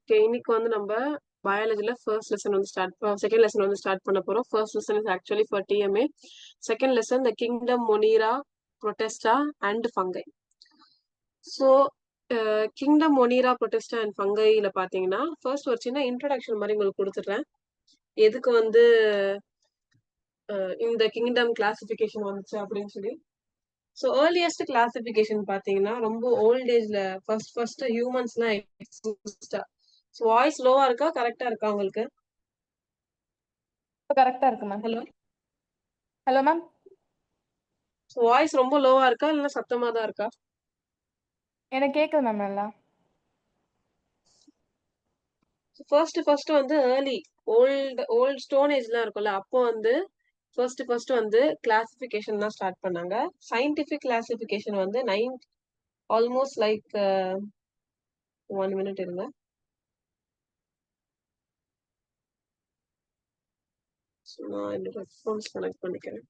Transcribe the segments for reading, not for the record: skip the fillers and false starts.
Okay. இன்னைக்கு வந்து நம்ம பயாலஜில ஃபர்ஸ்ட் லெசன் வந்து செகண்ட் லெசன் வந்து ஸ்டார்ட் பண்ண போறோம். First lesson is actually for DMA. Second lesson the kingdom Monera, Protista and fungi. So kingdom Monera, Protista and ஃபங்கைல பாத்தீங்கன்னா ஃபர்ஸ்ட் ஒரு சின்ன இன்ட்ரடக்ஷன் மாதிரி உங்களுக்கு கொடுத்துட்றேன். எதுக்கு வந்து இந்த கிங்டம் கிளாசிபிகேஷன் வந்துச்சு அப்படின்னு சொல்லி. ஸோ ஏர்லியஸ்ட் கிளாசிபிகேஷன் பாத்தீங்கன்னா ரொம்ப ஓல்ட் ஏஜ்ல ஃபர்ஸ்ட் ஹியூமன்ஸ்லாம் எக்ஸிஸ்டா. ஸோ வாய்ஸ் லோவா இருக்கா கரெக்டா இருக்கா உங்களுக்கு? கரெக்டா இருக்கு ma'am. Hello hello ma'am. Voice ரொம்ப லோவா இருக்கா இல்ல சத்தமா தான் இருக்கா? எனக்கு கேக்குது மேம் நல்லா. ஃபர்ஸ்ட் வந்து ஏர்லி ஓல்ட் ஸ்டோன் ஏஜ்லாம் இருக்கும்ல, அப்போ வந்து ஃபர்ஸ்ட் வந்து கிளாசிபிகேஷன் தான் ஸ்டார்ட் பண்ணாங்க. சயின்டிபிக் கிளாசிபிகேஷன் வந்து ஆல்மோஸ்ட் லைக் 1 மினிட் இருங்க. நான் என்னோட ஹெட்ஃபோன்ஸ் கனெக்ட் பண்ணிக்கிறேன்.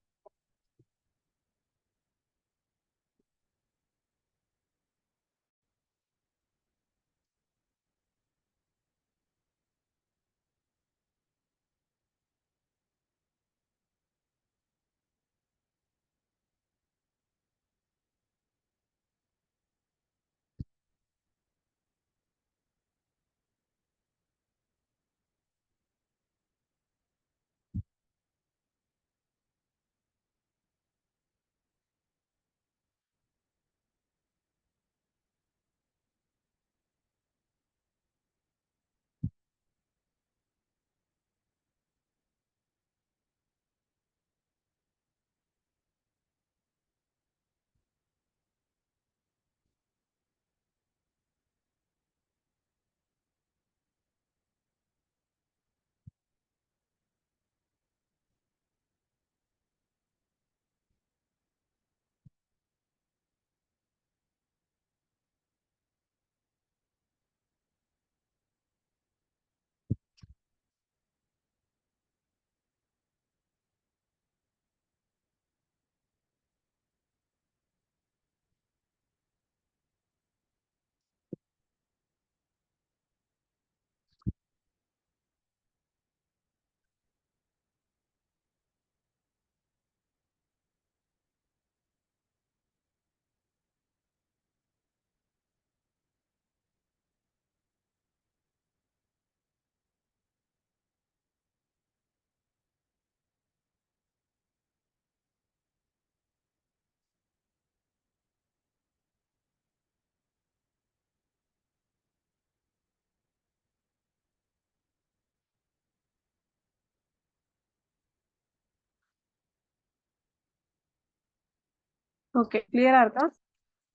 ஓகே, கிளியரா இருக்கா?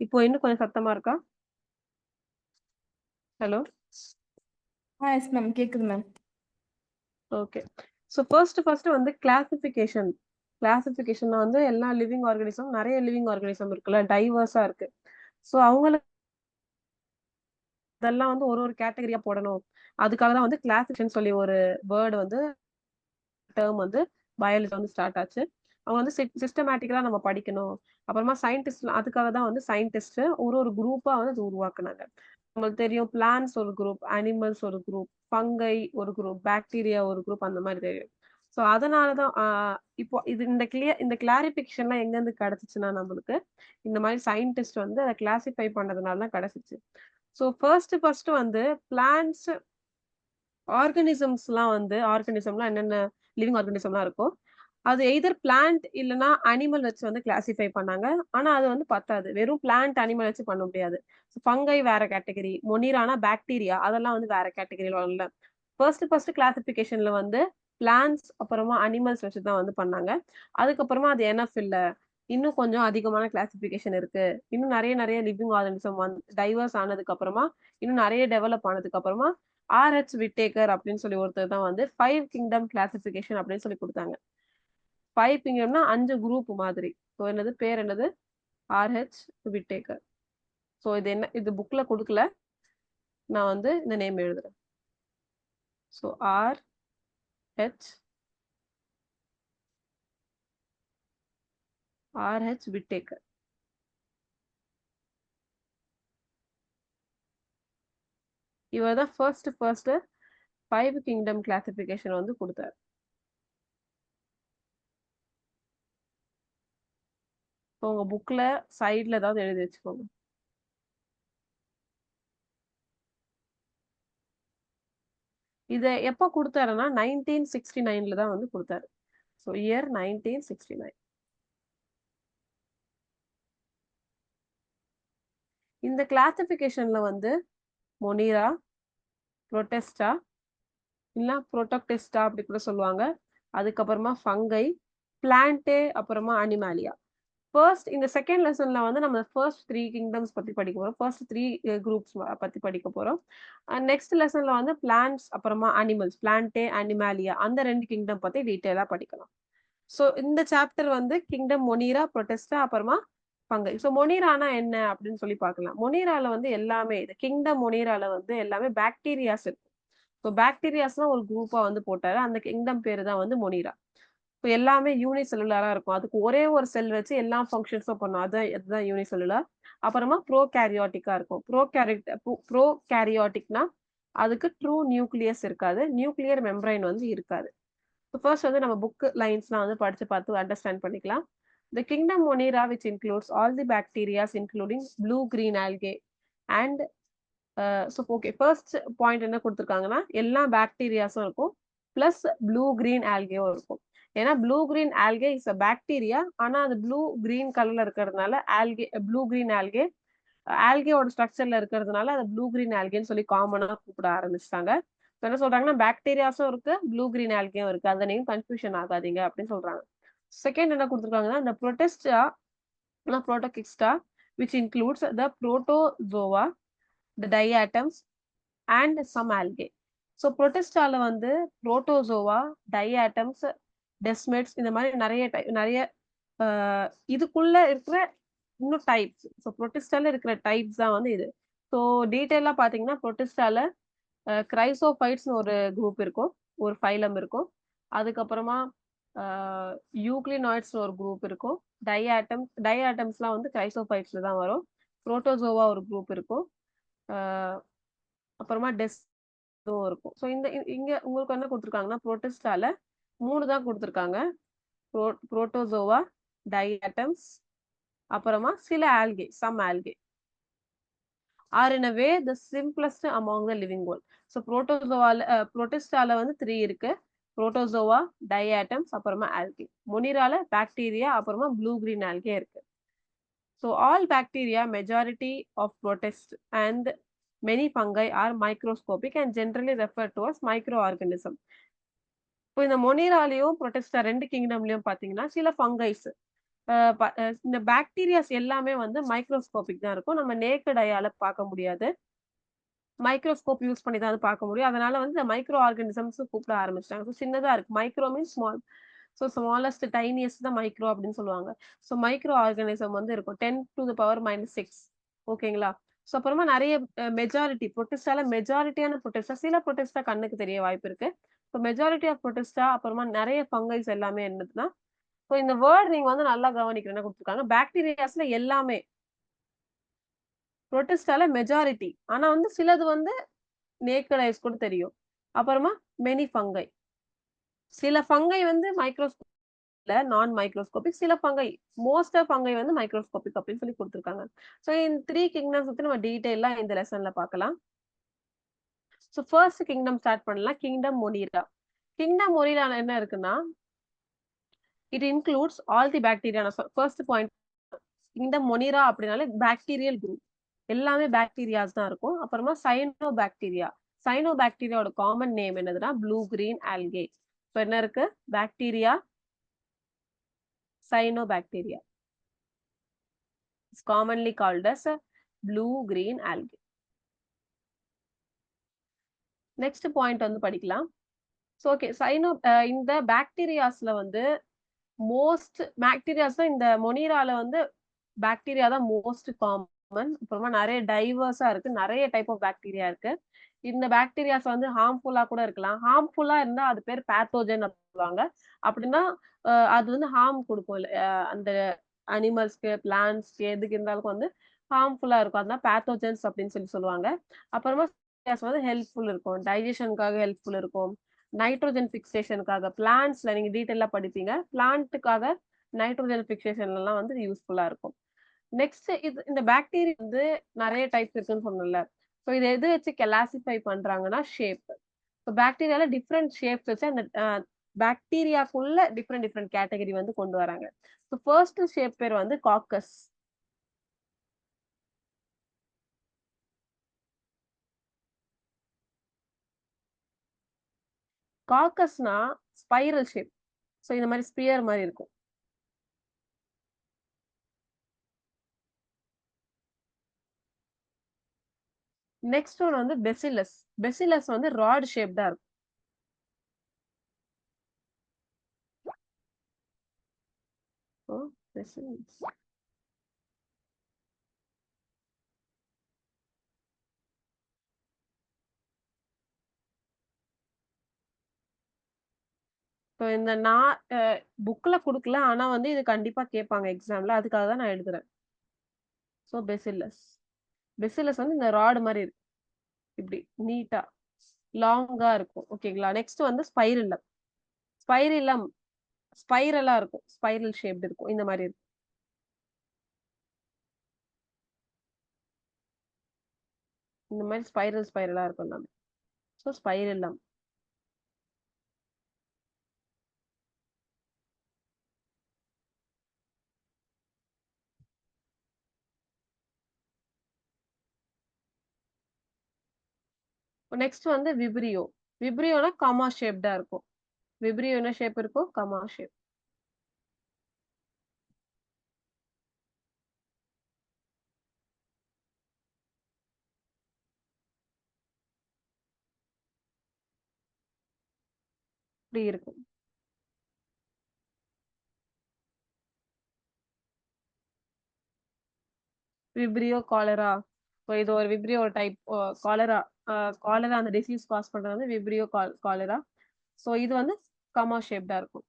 இப்போ இன்னும் கொஞ்சம் சத்தமா இருக்கா? ஹலோ. எஸ் மேம், கேக்குது மேம். ஓகே. ஸோ ஃபர்ஸ்ட் வந்து கிளாசிஃபிகேஷன்ல வந்து எல்லா லிவிங் ஆர்கானிசம், நிறைய லிவிங் ஆர்கானிசம் இருக்குல்ல, டைவர்ஸா இருக்கு. ஸோ அவங்களுக்கு அதெல்லாம் வந்து ஒரு கேட்டகரியா போடணும். அதுக்காக தான் வந்து கிளாசிஃபிகேஷன் சொல்லி ஒரு வேர்டு வந்து டேர்ம் வந்து பயாலஜி வந்து ஸ்டார்ட் ஆச்சு. அவங்க வந்து சிஸ்டமேட்டிக்கலா நம்ம படிக்கணும். அப்புறமா சயின்டிஸ்ட், அதுக்காக தான் வந்து சயின்டிஸ்ட் ஒரு குரூப்பா வந்து அது உருவாக்குனாங்க. நம்மளுக்கு தெரியும், பிளான்ஸ் ஒரு குரூப், அனிமல்ஸ் ஒரு குரூப், ஃபங்கை ஒரு குரூப், பாக்டீரியா ஒரு குரூப், அந்த மாதிரி தெரியும். ஸோ அதனாலதான் இப்போ இந்த கிளாரிபிகேஷன்லாம் எங்க இருந்து கிடைச்சிச்சுன்னா, நம்மளுக்கு இந்த மாதிரி சயின்டிஸ்ட் வந்து அதை கிளாசிஃபை பண்ணதுனால தான் கிடைச்சிச்சு. ஸோ ஃபர்ஸ்ட் வந்து பிளான்ட்ஸ், ஆர்கானிசம்லாம் என்னென்ன லிவிங் ஆர்கானிசம்லாம் இருக்கோ அது எய்தர் பிளான்ட் இல்லைன்னா அனிமல் வச்சு வந்து கிளாசிஃபை பண்ணாங்க. ஆனா அது வந்து பத்தாது, வெறும் பிளான்ட் அனிமல் வச்சு பண்ண முடியாது. ஃபங்கை வேற கேட்டகரி, மொனிரானா பாக்டீரியா, அதெல்லாம் வந்து வேற கேட்டகரியில வரல. ஃபர்ஸ்ட் கிளாசிபிகேஷன்ல வந்து பிளான்ட்ஸ் அப்புறமா அனிமல்ஸ் வச்சு தான் வந்து பண்ணாங்க. அதுக்கப்புறமா அது எனஃப் இல்ல, இன்னும் கொஞ்சம் அதிகமான கிளாசிபிகேஷன் இருக்கு, இன்னும் நிறைய நிறைய லிவிங் ஆர்கானிசம் டைவர்ஸ் ஆனதுக்கு அப்புறமா, இன்னும் நிறைய டெவலப் ஆனதுக்கு அப்புறமா ஆர்ஹெச் விட்டேக்கர் அப்படின்னு சொல்லி ஒருத்தர் தான் வந்து 5 கிங்டம் கிளாசிபிகேஷன் அப்படின்னு சொல்லி கொடுத்தாங்க. 5 கிங்டம்னா 5 குரூப் மாதிரி. ஸோ என்னது பேர் என்னது? Rh Whitaker. ஸோ இது என்ன, இது புக்ல கொடுக்கல, நான் வந்து இந்த நேம் எழுதுறேன். So RH Whittaker. இவர் தான் ஃபர்ஸ்ட் 5 கிங்டம் கிளாசிபிகேஷன் வந்து கொடுத்தாரு. உங்க புக்ல சைட்ல ஏதாவது எழுதி வச்சுக்கோங்க. இத எப்ப கொடுத்தாருன்னா 1969ல தான் வந்து கொடுத்தாரு. So year 1969. இந்த கிளாசிபிகேஷன்ல வந்து மொனிரா, புரோட்டெஸ்டா இல்ல புரோட்டோக்டெஸ்டா அப்படி கூட சொல்லுவாங்க. அதுக்கப்புறமா ஃபங்கை, பிளான்டே, அப்புறமா அனிமாலியா. ஃபர்ஸ்ட் இந்த செகண்ட் லெசன்ல வந்து நம்ம ஃபர்ஸ்ட் 3 கிங்டம்ஸ் பத்தி படிக்க போறோம். ஃபர்ஸ்ட் 3 குரூப்ஸ் பத்தி படிக்க போறோம். நெக்ஸ்ட் லெசன்ல வந்து பிளான்ட்ஸ் அப்புறமா அனிமல்ஸ், பிளான்டே, அனிமாலியா அந்த 2 கிங்டம் பத்தி டீடைலா படிக்கலாம். ஸோ இந்த சாப்டர் வந்து கிங்டம் மொனிரா, புரோட்டெஸ்டா அப்புறமா ஃபங்கை. ஸோ மொனிரானா என்ன அப்படின்னு சொல்லி பார்க்கலாம். மொனிரால வந்து எல்லாமே இந்த கிங்டம் மொனிரால வந்து எல்லாமே பாக்டீரியாஸ் இருக்கும். ஸோ பாக்டீரியாஸ்லாம் ஒரு குரூப்பா வந்து போட்டாரு. அந்த கிங்டம் பேரு தான் வந்து மொனிரா. இப்போ எல்லாமே யூனிசெல்லுலரா இருக்கும். அதுக்கு ஒரே ஒரு செல் வச்சு எல்லா ஃபங்க்ஷன்ஸும் பண்ணும். அதுதான் யூனிசெல்லுலர். அப்புறமா ப்ரோகாரியோட்டிக்கா இருக்கும். ப்ரோகாரியோட்டிக்னா அதுக்கு ட்ரூ நியூக்ளியஸ் இருக்காது. நியூக்ளியர் மெம்பரைன் வந்து இருக்காது. ஸோ ஃபர்ஸ்ட் வந்து நம்ம புக் லைன்ஸ்லாம் வந்து படிச்சு பார்த்து அண்டர்ஸ்டாண்ட் பண்ணிக்கலாம். The kingdom Monera, which includes all the bacteria, including blue-green algae and so okay first point என்ன கொடுத்துருக்காங்கன்னா எல்லா பாக்டீரியாஸும் இருக்கும் பிளஸ் ப்ளூ கிரீன் ஆல்கேவும் இருக்கும். ஏன்னா blue green algae is a bacteria, ஆனா அது ப்ளூ கிரீன் கலர்ல இருக்கிறதுனால ஆல்கே ப்ளூ கிரீன் ஆல்கே ஆல்கேவோட ஸ்ட்ரக்சர்ல இருக்கிறதுனால அது ப்ளூ கிரீன் ஆல்கேன்னு சொல்லி காமனா கூப்பிட ஆரம்பிச்சிட்டாங்க. என்ன சொல்றாங்கன்னா பாக்டீரியாஸும் இருக்கு, ப்ளூ கிரீன் ஆல்கேவும் இருக்கு, அந்த நேம் கன்ஃபியூஷன் ஆகாதீங்க அப்படின்னு சொல்றாங்க. செகண்ட் என்ன கொடுத்துருக்காங்கன்னா இந்த Protista Protoctista which includes the protozoa, the diatoms and some algae. So புரோட்டெஸ்டால வந்து புரோட்டோசோவா, டைஆட்டம்ஸ், டெஸ்மெட்ஸ் இந்த மாதிரி நிறைய இதுக்குள்ள இருக்கிற இன்னும் டைப்ஸ். ஸோ புரோட்டெஸ்டால இருக்கிற டைப்ஸ் தான் வந்து இது. ஸோ டீட்டெயிலா பாத்தீங்கன்னா புரோட்டெஸ்டால கிரைசோஃபைட்ஸ்னு ஒரு குரூப் இருக்கும், ஒரு ஃபைலம் இருக்கும். அதுக்கப்புறமா யூக்ளினாய்ட்ஸ்னு ஒரு குரூப் இருக்கும். டைஆட்டம்ஸ்லாம் வந்து கிரைசோஃபைட்ஸ்ல தான் வரும். புரோட்டோசோவா ஒரு குரூப் இருக்கும். அப்புறமா இருக்கும். ஸோ இங்க உங்களுக்கு என்ன கொடுத்துருக்காங்கன்னா புரோட்டெஸ்டால 3 தான் கொடுத்துருக்காங்க. புரோட்டோசோவா, டைஆட்டம்ஸ், அப்புறமா சில algae, some algae are in a way the simplest among the living world. So புரோட்டெஸ்டால வந்து 3 இருக்கு. புரோட்டோசோவா, டைஆட்டம்ஸ், அப்புறமா ஆல்கே. மொனிரால பாக்டீரியா, அப்புறமா ப்ளூ கிரீன் ஆல்கே இருக்கு. So all bacteria, majority of protist and many fungi are microscopic and generally referred to as microorganism. இப்போ இந்த மொனிராலையும் புரோட்டெஸ்டா 2 கிங்டம்லயும் பாத்தீங்கன்னா சில ஃபங்கைஸ், இந்த பாக்டீரியாஸ் எல்லாமே வந்து மைக்ரோஸ்கோபிக் தான் இருக்கும். நம்ம நேக்கட் ஐயால பார்க்க முடியாது. மைக்ரோஸ்கோப் யூஸ் பண்ணி தான் பார்க்க முடியும். அதனால வந்து இந்த மைக்ரோ ஆர்கானிசம்ஸ் கூப்பிட ஆரம்பிச்சிட்டாங்க. ஸோ சின்னதா இருக்கு. Micro means small. So smallest tiniest தான் மைக்ரோ அப்படின்னு சொல்லுவாங்க. ஸோ மைக்ரோ ஆர்கானிசம் வந்து இருக்கும் 10⁻⁻�6. ஓகேங்களா? ஸோ அப்புறமா நிறைய மெஜாரிட்டி புரோட்டெஸ்டால மெஜாரிட்டியான புரோட்டெஸ்டா, சில புரோட்டெஸ்டா கண்ணுக்கு தெரிய வாய்ப்பு இருக்கு. ஸோ மெஜாரிட்டி ஆஃப் புரோட்டெஸ்டா அப்புறமா நிறைய ஃபங்கைஸ் எல்லாமே என்னதுன்னா, ஸோ இந்த வேர்ட் நீங்க வந்து நல்லா கவனிக்கணும். என்ன கொடுத்துருக்காங்க பாக்டீரியாஸ்ல எல்லாமே, புரோட்டெஸ்டால மெஜாரிட்டி, ஆனா வந்து சிலது வந்து நேக்கட் ஐஸ் கூட தெரியும். அப்புறமா மெனி ஃபங்கை, சில ஃபங்கை வந்து மைக்ரோஸ்கோப்ல நான் மைக்ரோஸ்கோபிக், சில ஃபங்கை மோஸ்ட் ஆஃப் ஃபங்கை வந்து மைக்ரோஸ்கோபிக் அப்படின்னு சொல்லி கொடுத்துருக்காங்க. ஸோ இந்த 3 கிங்டம்ஸ் பத்தி நம்ம டீடைலா இந்த லெசன்ல பார்க்கலாம். ஸோ ஃபர்ஸ்ட் கிங்டம் ஸ்டார்ட் பண்ணலாம். Kingdom Monera. கிங்டம் மொனிரால என்ன இருக்குன்னா it includes all the bacteria. First point kingdom Monera அப்படின்னாலே பாக்டீரியல் குரூப், எல்லாமே பாக்டீரியாஸ் தான் இருக்கும். அப்புறமா சைனோ பாக்டீரியா. சைனோ பாக்டீரியாவோட காமன் நேம் என்னதுன்னா ப்ளூ கிரீன் ஆல்கே. ஸோ என்ன இருக்கு bacteria, cyanobacteria is commonly called as blue green algae. Next point வந்து படிக்கலாம். ஸோ ஓகே சைனோ இந்த பாக்டீரியாஸ்ல வந்து மோஸ்ட் பாக்டீரியாஸ் தான் இந்த மொனிரால வந்து பாக்டீரியா தான் மோஸ்ட் காமன். அப்புறமா நிறைய டைவர்ஸா இருக்கு, நிறைய டைப் ஆஃப் பாக்டீரியா இருக்கு. இந்த பாக்டீரியாஸ் வந்து ஹார்ம்ஃபுல்லா கூட இருக்கலாம். ஹார்ம்ஃபுல்லா இருந்தா அது பேர் பேத்தோஜன் சொல்லுவாங்க. அப்படின்னா அது வந்து ஹார்ம் கொடுக்கும் அந்த அனிமல்ஸ்க்கு, பிளான்ட்ஸ்க்கு, எதுக்கு இருந்தாலும் வந்து ஹார்ம்ஃபுல்லா இருக்கும். அதனால பேத்தோஜன்ஸ் அப்படின்னு சொல்லி சொல்லுவாங்க. அப்புறமா வந்து ஹெல்ப்ஃபுல் இருக்கும். டைஜஷனுக்காக ஹெல்ப்ஃபுல் இருக்கும். நைட்ரோஜன் ஃபிக்சேஷனுக்காக பிளான்ட்ஸ்ல நீங்க டீடைலா படிப்பீங்க. பிளான்ட்டுக்காக நைட்ரோஜன் ஃபிக்சேஷன்லாம் வந்து யூஸ்ஃபுல்லா இருக்கும். நெக்ஸ்ட் இந்த பாக்டீரியா வந்து நெறைய டைப்ஸ் இருக்குன்னு சொன்னேன்ல. சோ இத எது வச்சு கிளாசிஃபை பண்றாங்கன்னா ஷேப். சோ பாக்டீரியால டிஃபரெண்ட் ஷேப்ஸ் வச்சு அந்த பாக்டீரியாக்குள்ள டிஃபரெண்ட் கேட்டகரி வந்து கொண்டு வராங்க. சோ ஃபர்ஸ்ட் ஷேப் பேர் வந்து காக்கஸ். காக்கஸ்னா ஸ்பைரல் ஷேப். சோ இந்த மாரி ஸ்பியர் மாரி இருக்கும். நெக்ஸ்ட் ஒன் வந்து பெசிலஸ். பெசிலஸ் வந்து ராட் ஷேப்டா இருக்கும். Oh bacillus. இப்போ இந்த நான் புக்ல குடுக்கல. ஆனா வந்து இது கண்டிப்பா கேட்பாங்க எக்ஸாம்ல. அதுக்காக தான் நான் எழுதுறேன். So bezels. பெசிலஸ் வந்து இந்த ராட் மாரி இருக்கும். இப்படி நீட்டா லாங்கா இருக்கும். ஓகேங்களா? நெக்ஸ்ட் வந்து ஸ்பைரில்லம். ஸ்பைரில்லம் ஸ்பைரலா இருக்கும். ஸ்பைரல் ஷேப்ட் இருக்கும். இந்த மாரி இருக்கும். இந்த மாரி ஸ்பைரலா இருக்கும் எல்லாமே. சோ ஸ்பைரில்லம். நெக்ஸ்ட் வந்து விப்ரியோ. விப்ரியோனா கமா ஷேப்டா இருக்கும். விப்ரியோ என்ன ஷேப் இருக்கும்? Comma shape. இப்படி இருக்கும். Vibrio cholera. ஸோ இது ஒரு விப்ரியோ டைப் காலரா. காலரா அந்த டிசீஸ் காஸ் பண்றது வந்து விப்ரியோ காலரா. ஸோ இது வந்து கமா ஷேப்டா இருக்கும்.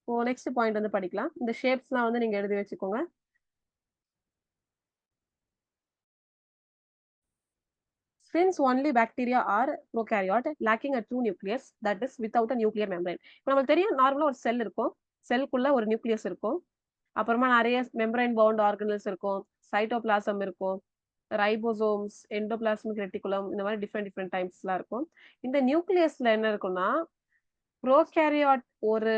இப்போ நெக்ஸ்ட் பாயிண்ட் வந்து படிக்கலாம். இந்த ஷேப்ஸ்லாம் வந்து நீங்க எழுதி வச்சுக்கோங்க. Since only bacteria are prokaryote lacking a true nucleus, that is without a nuclear membrane. இப்போ நமக்கு தெரியும் நார்மலா ஒரு செல் இருக்கும். செல்லுக்குள்ள ஒரு நியூக்ளியஸ் இருக்கும். அப்புறமா நிறைய மெம்பரைன் பவுண்ட் ஆர்கனல்ஸ் இருக்கும். சைட்டோபிளாசம் இருக்கும். ரைபோசோம்ஸ், எண்டோபிளாஸ்மிக் ரெட்டிகுலம் இந்த மாதிரி டிஃப்ரெண்ட் டைப்ஸ்லாம் இருக்கும். இந்த நியூக்ளியஸ்ல என்ன இருக்கும்னா ப்ரோகேரியாட் ஒரு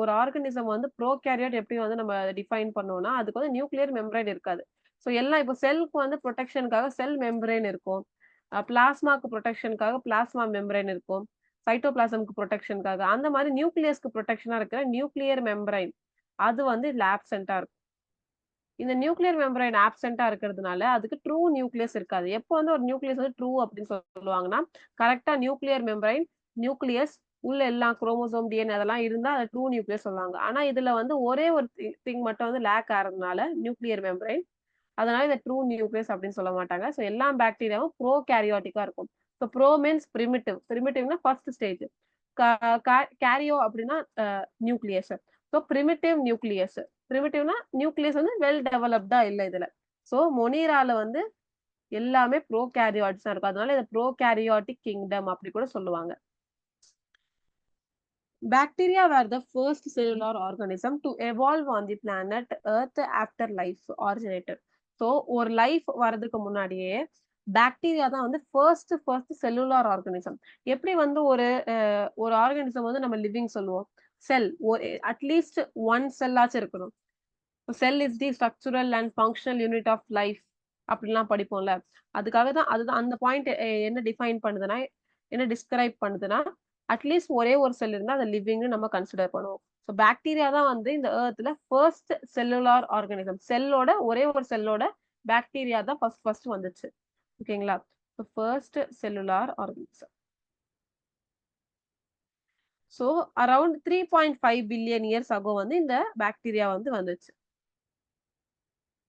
ஒரு ஆர்கனிசம் வந்து ப்ரோகேரியாட் எப்படி வந்து நம்ம டிஃபைன் பண்ணோம்னா அதுக்கு வந்து நியூக்ளியர் மெம்பரைன் இருக்காது. ஸோ எல்லாம் இப்போ செல்க்கு வந்து ப்ரொடெக்ஷனுக்காக செல் மெம்பரைன் இருக்கும். பிளாஸ்மாக்கு ப்ரொடெக்ஷனுக்காக பிளாஸ்மா மெம்பரைன் இருக்கும். சைட்டோபிளாசம்க்கு ப்ரொடெக்ஷனுக்காக அந்த மாதிரி நியூக்ளியஸ்க்கு ப்ரொடெக்ஷனா இருக்கிற நியூக்ளியர் மெம்பரைன் அது வந்து இதுல ஆப்சென்டா இருக்கும். இந்த நியூக்ளியர் மெம்பரைன் ஆப்சென்டா இருக்கிறதுனால அதுக்கு ட்ரூ நியூக்ளியஸ் இருக்காது. எப்போ வந்து ஒரு நியூக்ளியஸ் வந்து ட்ரூ அப்படின்னு சொல்லுவாங்கன்னா கரெக்டா நியூக்ளியர் மெம்பரைன் நியூக்ளியஸ் உள்ள எல்லாம் குரோமோசோம் டிஎன்ஏ அதெல்லாம் இருந்தா அது ட்ரூ நியூக்ளியஸ் சொல்லுவாங்க. ஆனா இதுல வந்து ஒரே ஒரு திங் மட்டும் வந்து லேக் ஆறதுனால நியூக்ளியர் மெம்பரைன் அதனால இதை ட்ரூ நியூக்ளியஸ் அப்படின்னு சொல்ல மாட்டாங்க. ஸோ எல்லா பாக்டீரியாவும் ப்ரோ கேரியாட்டிக்கா இருக்கும். So pro means primitive. பிரிமிட்டிவ்னா ஃபர்ஸ்ட் ஸ்டேஜ். கேரியோ அப்படின்னா நியூக்ளியஸ். So primitive nucleus. பிரிமிட்டிவ்னா நியூக்ளியஸ் வந்து வெல் டெவலப்டா இல்ல இதுல. ஸோ மொனீரால வந்து எல்லாமே ப்ரோ கேரியாட்ஸ் தான் இருக்கும். அதனால இதை ப்ரோ கேரியாட்டிக் கிங்டம் அப்படி கூட சொல்லுவாங்க. Bacteria were the first cellular organism to evolve on the planet Earth after life originated. So ஒரு லைஃப் வர்றதுக்கு முன்னாடியே பாக்டீரியா தான் வந்து ஃபர்ஸ்ட் செல்லுலார் ஆர்கானிசம். எப்படி வந்து ஒரு ஆர்கானிசம் வந்து நம்ம லிவிங் சொல்லுவோம். செல் அட்லீஸ்ட் ஒன் செல்லாச்சும் இருக்கணும். Cell is the structural and functional unit of life அப்படிலாம் படிப்போம்ல. அதுக்காக தான் அதுதான் அந்த பாயிண்ட் என்ன டிஃபைன் பண்ணுதுன்னா என்ன டிஸ்கிரைப் பண்ணுதுன்னா அட்லீஸ்ட் ஒரே ஒரு செல் இருந்தா அதை லிவிங்னு நம்ம கன்சிடர் பண்ணுவோம். ஸோ பாக்டீரியா தான் வந்து இந்த ஏர்த்ல ஃபர்ஸ்ட் செல்லுலார் ஆர்கானிசம். செல்லோட ஒரே ஒரு செல்லோட பாக்டீரியா தான் ஃபர்ஸ்ட் வந்துச்சு. ஓகேங்களா? So first cellular organism. So around 3.5 billion years ago வந்து இந்த பாக்டீரியா வந்து வந்துச்சு.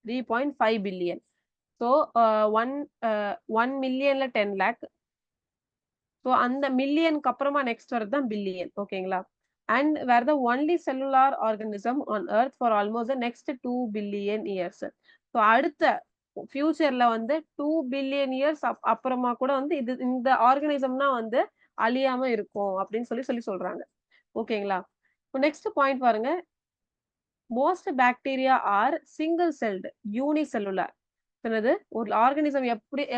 3.5 பில்லியன். ஸோ ஒன் மில்லியன்ல 10 லேக். ஸோ அந்த மில்லியனுக்கு அப்புறமா நெக்ஸ்ட் வரது தான் பில்லியன். ஓகேங்களா? And where the only cellular organism on earth for almost the next 2 billion years. So அடுத்த ஃபியூச்சர்ல வந்து 2 பில்லியன் இயர்ஸ் அப்புறமா கூட வந்து இந்த ஆர்கானிசம்னா வந்து அழியாம இருக்கும் அப்படின்னு சொல்லி சொல்றாங்க. ஓகேங்களா? நெக்ஸ்ட் பாயிண்ட் பாருங்க. Most bacteria are single celled unicellular. என்னது ஒரு ஆர்கானிசம்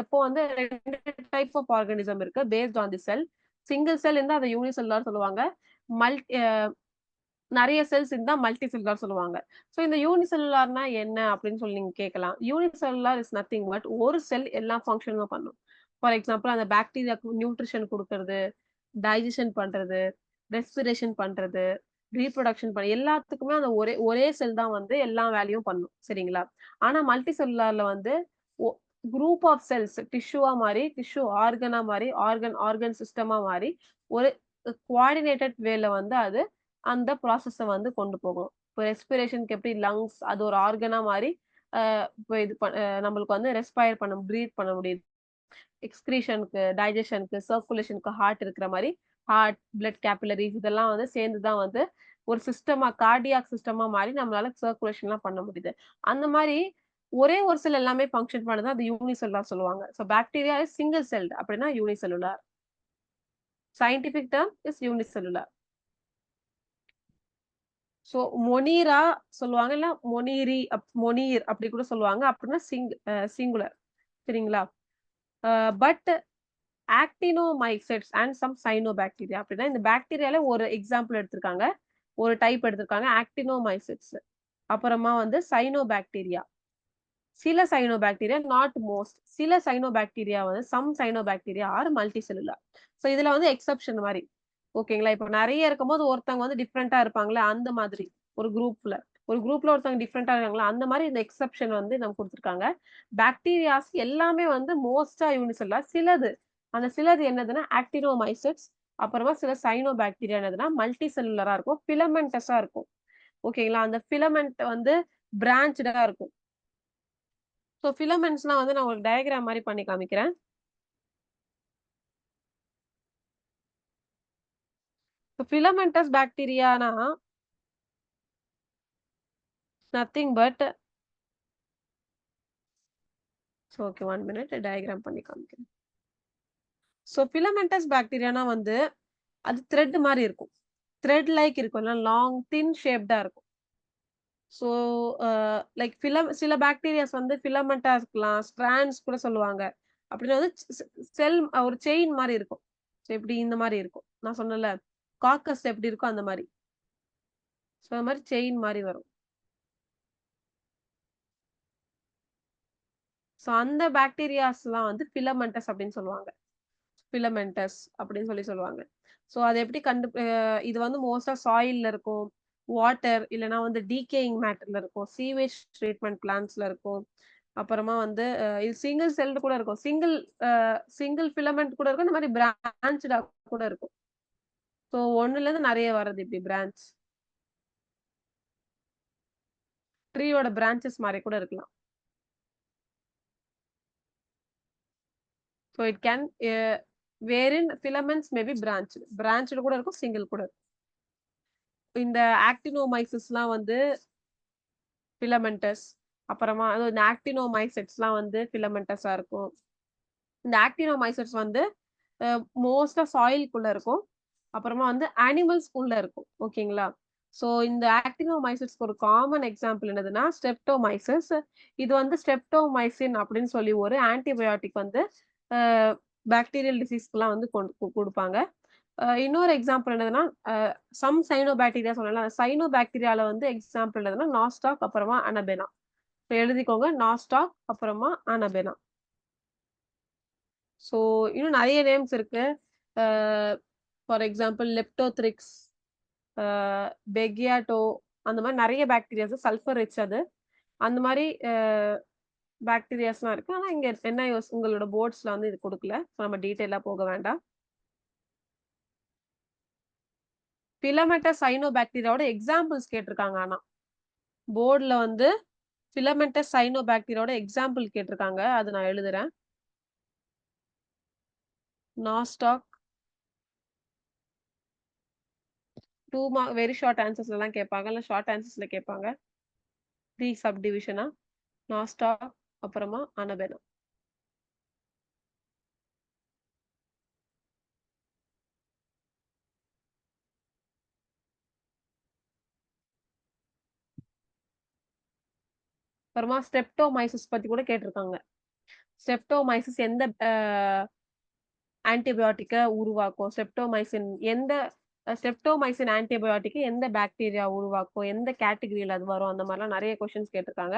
எப்போ வந்து 2 டைப் ஆஃப் ஆர்கானிசம் இருக்கு based on the cell. Single cell இருந்தா அதை யூனிசெல்லுலர் சொல்லுவாங்க. மல்டி நெறைய செல்ஸ் இருந்தா மல்டி செல்லுலார் சொல்லுவாங்க. சோ இந்த யூனிசெல்லுலார்னா என்ன அப்படின்னு சொல்லி நீங்க கேட்கலாம். யூனிசெல்லுலார் இஸ் நத்திங் பட் ஒரு செல் எல்லா ஃபங்ஷனும் பண்ணும். ஃபார் எக்ஸாம்பிள் அந்த பாக்டீரியாக்கு நியூட்ரிஷன் குடுக்கறது, டைஜெஷன் பண்றது, ரெஸ்பிரேஷன் பண்றது, ரீப்ரொடக்ஷன் எல்லாத்துக்குமே அந்த ஒரே ஒரே செல் தான் வந்து எல்லா வேலையும் பண்ணும். சரிங்களா? ஆனா மல்டி செல்லுலார்ல வந்து ஒ குரூப் ஆஃப் செல்ஸ் டிஷ்யூவா மாறி, டிஷ்யூ ஆர்கனா மாறி, ஆர்கன் சிஸ்டமா மாறி ஒரு கோஆர்டினேட்டட் வேல வந்து அது அந்த ப்ராசஸ வந்து கொண்டு போகும். இப்போ ரெஸ்பிரேஷன்க்கு எப்படி லங்ஸ் அது ஒரு ஆர்கனா மாறி இப்போ இது நம்மளுக்கு வந்து ரெஸ்பயர் பிரீத் பண்ண முடியுது. எக்ஸ்கிரீஷனுக்கு, டைஜெஷனுக்கு, சர்க்குலேஷனுக்கு ஹார்ட் இருக்கிற மாரி, ஹார்ட், பிளட் கேபில்லரிஸ் இதெல்லாம் வந்து சேர்ந்து தான் வந்து ஒரு சிஸ்டமா கார்டியாக் சிஸ்டமா மாறி நம்மளால சர்க்குலேஷன்லாம் பண்ண முடியுது. அந்த மாரி ஒரே ஒரு செல் எல்லாமே ஃபங்ஷன் பண்ணுது. அது யூனிசெல்லுலார் சொல்லுவாங்க. So bacteria is single celled அப்படின்னா unicellular. Scientific term is unicellular. So Monera சொல்லுவாங்க. இல்ல மொனீர் அப்படி கூட சொல்லுவாங்க. அப்படின்னா சிங்குலர். சரிங்களா? But actinomycetes and some cyanobacteria அப்படின்னா இந்த பாக்டீரியால ஒரு எக்ஸாம்பிள் எடுத்திருக்காங்க. ஒரு டைப் எடுத்திருக்காங்க ஆக்டினோமைசெட்ஸ். அப்புறமா வந்து சைனோபாக்டீரியா. சில சைனோபாக்டீரியா நாட் மோஸ்ட். சில சைனோபாக்டீரியா வந்து some cyanobacteria are multicellular. So இதுல வந்து எக்ஸெப்ஷன் மாரி. ஓகேங்களா? இப்ப நெறைய இருக்கும்போது ஒருத்தவங்க வந்து டிஃபரெண்டா இருப்பாங்கல்ல, அந்த மாதிரி. ஒரு குரூப்ல. ஒரு குரூப்ல ஒருத்தவங்க டிஃபரெண்டா இருக்காங்களா, அந்த மாரி இந்த எக்ஸெப்ஷன் வந்து நமக்கு குடுத்துருக்காங்க. பாக்டீரியாஸ் எல்லாமே வந்து மோஸ்ட்டா யூனிசெல்லுலார். சிலது அந்த சிலது என்னதுன்னா ஆக்டினோமைசெட்ஸ். அப்புறமா சில சைனோபாக்டீரியா என்னதுன்னா மல்டி செல்லுலரா இருக்கும். ஃபிலமெண்டஸா இருக்கும். ஓகேங்களா? அந்த ஃபிலமெண்ட் வந்து பிரான்ச்டா இருக்கும். ஸோ ஃபிலமெண்ட்ஸ்லாம் வந்து நான் உங்களுக்கு டயகிராம் மாரி பண்ணி காமிக்கிறேன். இப்போ ஃபிலமெண்டஸ் பாக்டீரியானா nothing but okay 1 minute diagram பண்ணி காமிக்கிறேன். ஸோ ஃபிலமெண்டஸ் பாக்டீரியானா வந்து அது த்ரெட் மாரி இருக்கும். த்ரெட் லைக் இருக்கும்ல லாங் தின் ஷேப்டா இருக்கும். ஸோ அ லைக் சில பாக்டீரியாஸ் வந்து ஃபிலமெண்டா இருக்கலாம். ஸ்ட்ராண்ட்ஸ் கூட சொல்லுவாங்க. அப்படின்னு வந்து செல் ஒரு செயின் மாரி இருக்கும். ஸோ இப்படி இந்த மாரி இருக்கும். நான் சொன்னேன்ல காக்கஸ் எப்படி இருக்கோ அந்த மாரி. ஸோ அந்த மாரி செயின் மாரி வரும். ஸோ அந்த பாக்டீரியாஸ்லாம் வந்து ஃபிலமெண்டஸ் அப்படின்னு சொல்லுவாங்க. ஃபிலமெண்டஸ் அப்படின்னு சொல்லுவாங்க. ஸோ அது எப்படி இது வந்து மோஸ்ட்டா சாயில்ல இருக்கும். வாட்டர் இல்லன்னா வந்து டீகேயிங் மேட்டர்ல இருக்கும். சீவேஜ் ட்ரீட்மெண்ட் பிளான்ட்ஸ்ல இருக்கும். அப்புறமா வந்து இது சிங்கிள் செல்டு கூட இருக்கும். சிங்கிள் ஃபிலமெண்ட் கூட இருக்கும். இந்த மாரி பிரான்ச்டா கூட இருக்கும். ஸோ ஒண்ணுலேருந்து நெறைய வர்றது இப்படி பிரான்ச். ட்ரீயோட பிரான்ச்சஸ் மாரி கூட இருக்கலாம். So it can varying filaments may be branched கூட இருக்கும். சிங்கிள் கூட இருக்கும். இந்த ஆக்டினோமைசிஸ்லாம் வந்து ஃபிலமெண்டஸ். அப்புறமா இந்த ஆக்டினோமைசெட்ஸ்லாம் வந்து ஃபிலமெண்டஸா இருக்கும். இந்த ஆக்டினோமைசெட்ஸ் வந்து மோஸ்ட்டா சாயில்குள்ள இருக்கும். அப்புறமா வந்து அனிமல்ஸ்குள்ள இருக்கும். ஓகேங்களா? ஸோ இந்த ஆக்டினோமைசெட்ஸ்க்கு ஒரு காமன் எக்ஸாம்பிள் என்னதுன்னா, ஸ்ட்ரெப்டோமைசஸ். இது வந்து ஸ்ட்ரெப்டோமைசின் அப்படின்னு சொல்லி ஒரு ஆன்டிபயோட்டிக் வந்து அ பாக்டீரியல் டிசீஸ்க்குலாம் வந்து குடுப்பாங்க. இன்னொரு எக்ஸாம்பிள் என்னதுன்னா, சம் சைனோபாக்டீரியா சொன்னேன்ல, அந்த சைனோபாக்டீரியால வந்து எக்ஸாம்பிள் என்னதுன்னா, நாஸ்டாக் அப்புறமா அனபெனா. இப்ப எழுதிக்கோங்க. நாஸ்டாக் அப்புறமா அனபெனா. ஸோ இன்னும் நெறைய நேம்ஸ் இருக்கு. அ ஃபார் எக்ஸாம்பிள் லெப்டோத்ரிக்ஸ், அ பெகியாட்டோ அந்த மாரி நெறைய பாக்டீரியாஸ் சல்ஃபர் ரிச் அது. அந்த மாரி பாக்டீரியாஸ்லாம் இருக்கு. ஆனா இங்க என்ன உங்களோட போர்ட்ஸ்ல வந்து இது குடுக்கல. ஸோ நம்ம டீட்டெயிலா போக வேண்டாம். ஃபிலமெண்டஸ் சைனோபாக்டீரியாவோட எக்ஸாம்பிள்ஸ் கேட்டிருக்காங்க ஆனா. போர்ட்ல வந்து ஃபிலமெண்டஸ் சைனோபாக்டீரியாவோட எக்ஸாம்பிள் கேட்டிருக்காங்க. அது நான் எழுதுறேன். நாஸ்டாக் 2 மார்க் வெரி ஷார்ட் ஆன்சர்ஸ்லலாம் கேட்பாங்க. இல்ல ஷார்ட் ஆன்சர்ஸ்ல கேட்பாங்க. 3 சப் டிவிஷனா நாஸ்டாக் அப்புறமா அனபெனம். அப்புறமா ஸ்ட்ரெப்டோமைசிஸ் பத்தி கூட கேட்டிருக்காங்க. ஸ்ட்ரெப்டோமைசிஸ் எந்த ஆன்டிபயோட்டிக்க உருவாக்கும்? ஸ்ட்ரெப்டோமைசின் ஆன்டிபயோட்டிக் எந்த பாக்டீரியா உருவாக்கும்? எந்த கேட்டகரியில அது வரும்? அந்த மாதிரிலாம் நிறைய கொஸ்டின்ஸ் கேட்டிருக்காங்க.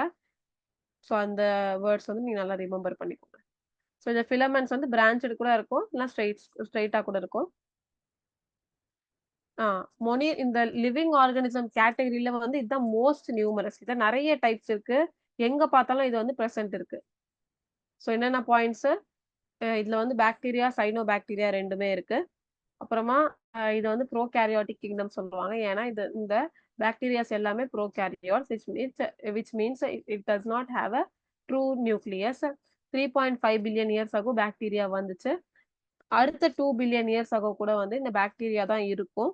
ஸோ அந்த வேர்ட்ஸ் வந்து நீங்க நல்லா ரிமெம்பர் பண்ணிக்கோங்க. ஸோ இந்த ஃபிலமெண்ட்ஸ் வந்து பிரான்ச்டு கூட இருக்கும், இல்ல ஸ்ட்ரெயிட்டா கூட இருக்கும். இந்த லிவிங் ஆர்கானிசம் கேட்டகரியில வந்து இதுதான் மோஸ்ட் நியூமரஸ். இத நிறைய டைப்ஸ் இருக்கு. எங்க பார்த்தாலும் இது வந்து பிரசன்ட் இருக்கு. ஸோ என்னென்ன பாயிண்ட்ஸ்? இதுல வந்து பாக்டீரியா, சைனோபாக்டீரியா 2மே இருக்கு. அப்புறமா இது வந்து ப்ரோகாரியோட்டிக் கிங்டம் சொல்லுவாங்க. ஏன்னா இந்த பாக்டீரியாஸ் எல்லாமே prokaryotes which means it does not have a true nucleus. 3.5 billion years ஆகும் பாக்டீரியா வந்துச்சு. அடுத்த 2 பில்லியன் இயர்ஸ் ஆகும் கூட வந்து இந்த பாக்டீரியா தான் இருக்கும்.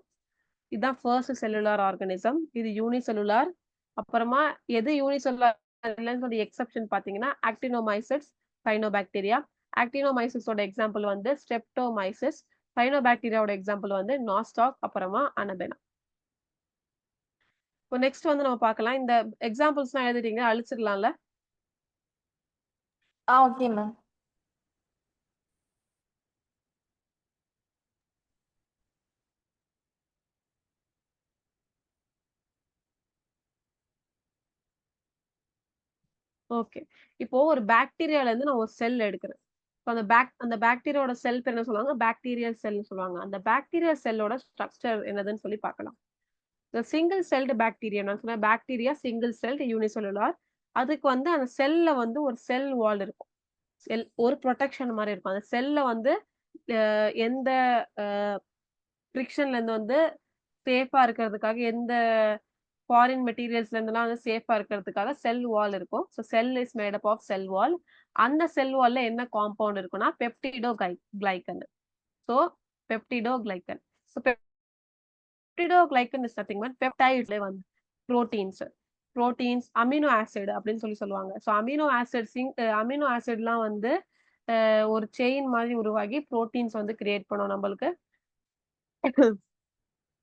இதுதான் ஃபர்ஸ்ட் செல்லுலார் ஆர்கானிசம். இது யூனிசெல்லுலார். அப்புறமா எது யூனிசெல்லுலார் இல்லன்னு சொல்லி எக்ஸெப்ஷன் பாத்தீங்கன்னா ஆக்டினோமைசிட்ஸ், சைனோபாக்டீரியா. ஆக்டினோமைசிஸோட எக்ஸாம்பிள் வந்து ஸ்ட்ரெப்டோமைசிஸ். சைனோபாக்டீரியாவோட எக்ஸாம்பிள் வந்து நாஸ்டாக், அப்புறமா அனபெனா. இப்போ நெக்ஸ்ட் வந்து நம்ம பார்க்கலாம். இந்த எக்ஸாம்பிள்ஸ்லாம் எழுதிட்டீங்க, அழிச்சிடலாம்ல? Okay ma'am. ஓகே. இப்போ ஒரு பாக்டீரியால இருந்து நான் ஒரு செல் எடுக்கிறேன். அந்த பாக்டீரியாவோட செல் பேர் என்ன சொல்லுவாங்க? பாக்டீரியல் செல்னு சொல்லுவாங்க. அந்த பாக்டீரியல் செல்லோட ஸ்ட்ரக்சர் என்னதுன்னு சொல்லி பார்க்கலாம். இந்த சிங்கிள் செல்டு பாக்டீரியா நான் சொன்னேன், பாக்டீரியா சிங்கிள் செல்டு யூனிசெல்லுலார். அதுக்கு வந்து அந்த செல்ல வந்து ஒரு செல் வால் இருக்கும். ஒரு ப்ரொடெக்ஷன் மாதிரி இருக்கும். அந்த செல்ல வந்து எந்த ஃப்ரிக்ஷன்ல இருந்து வந்து சேஃபா இருக்கிறதுக்காக, எந்த ஃபாரின் மெட்டீரியல்ஸ்ல இருந்தெல்லாம் வந்து சேஃபா இருக்கிறதுக்காக செல் வால் இருக்கும். So cell is made up of cell wall. அந்த செல் வால்ல என்ன காம்பவுண்ட் இருக்குன்னா glycan. So peptidoglycan. So peptidoglycan is nothing but பெப்டைட்ல வந்து புரோட்டீன்ஸ், அமினோ ஆசிட் அப்படின்னு சொல்லுவாங்க. ஸோ அமினோ ஆசிட்லாம் வந்து ஒரு செயின் மாதிரி உருவாகி புரோட்டீன்ஸ் வந்து கிரியேட் பண்ணும் நம்மளுக்கு.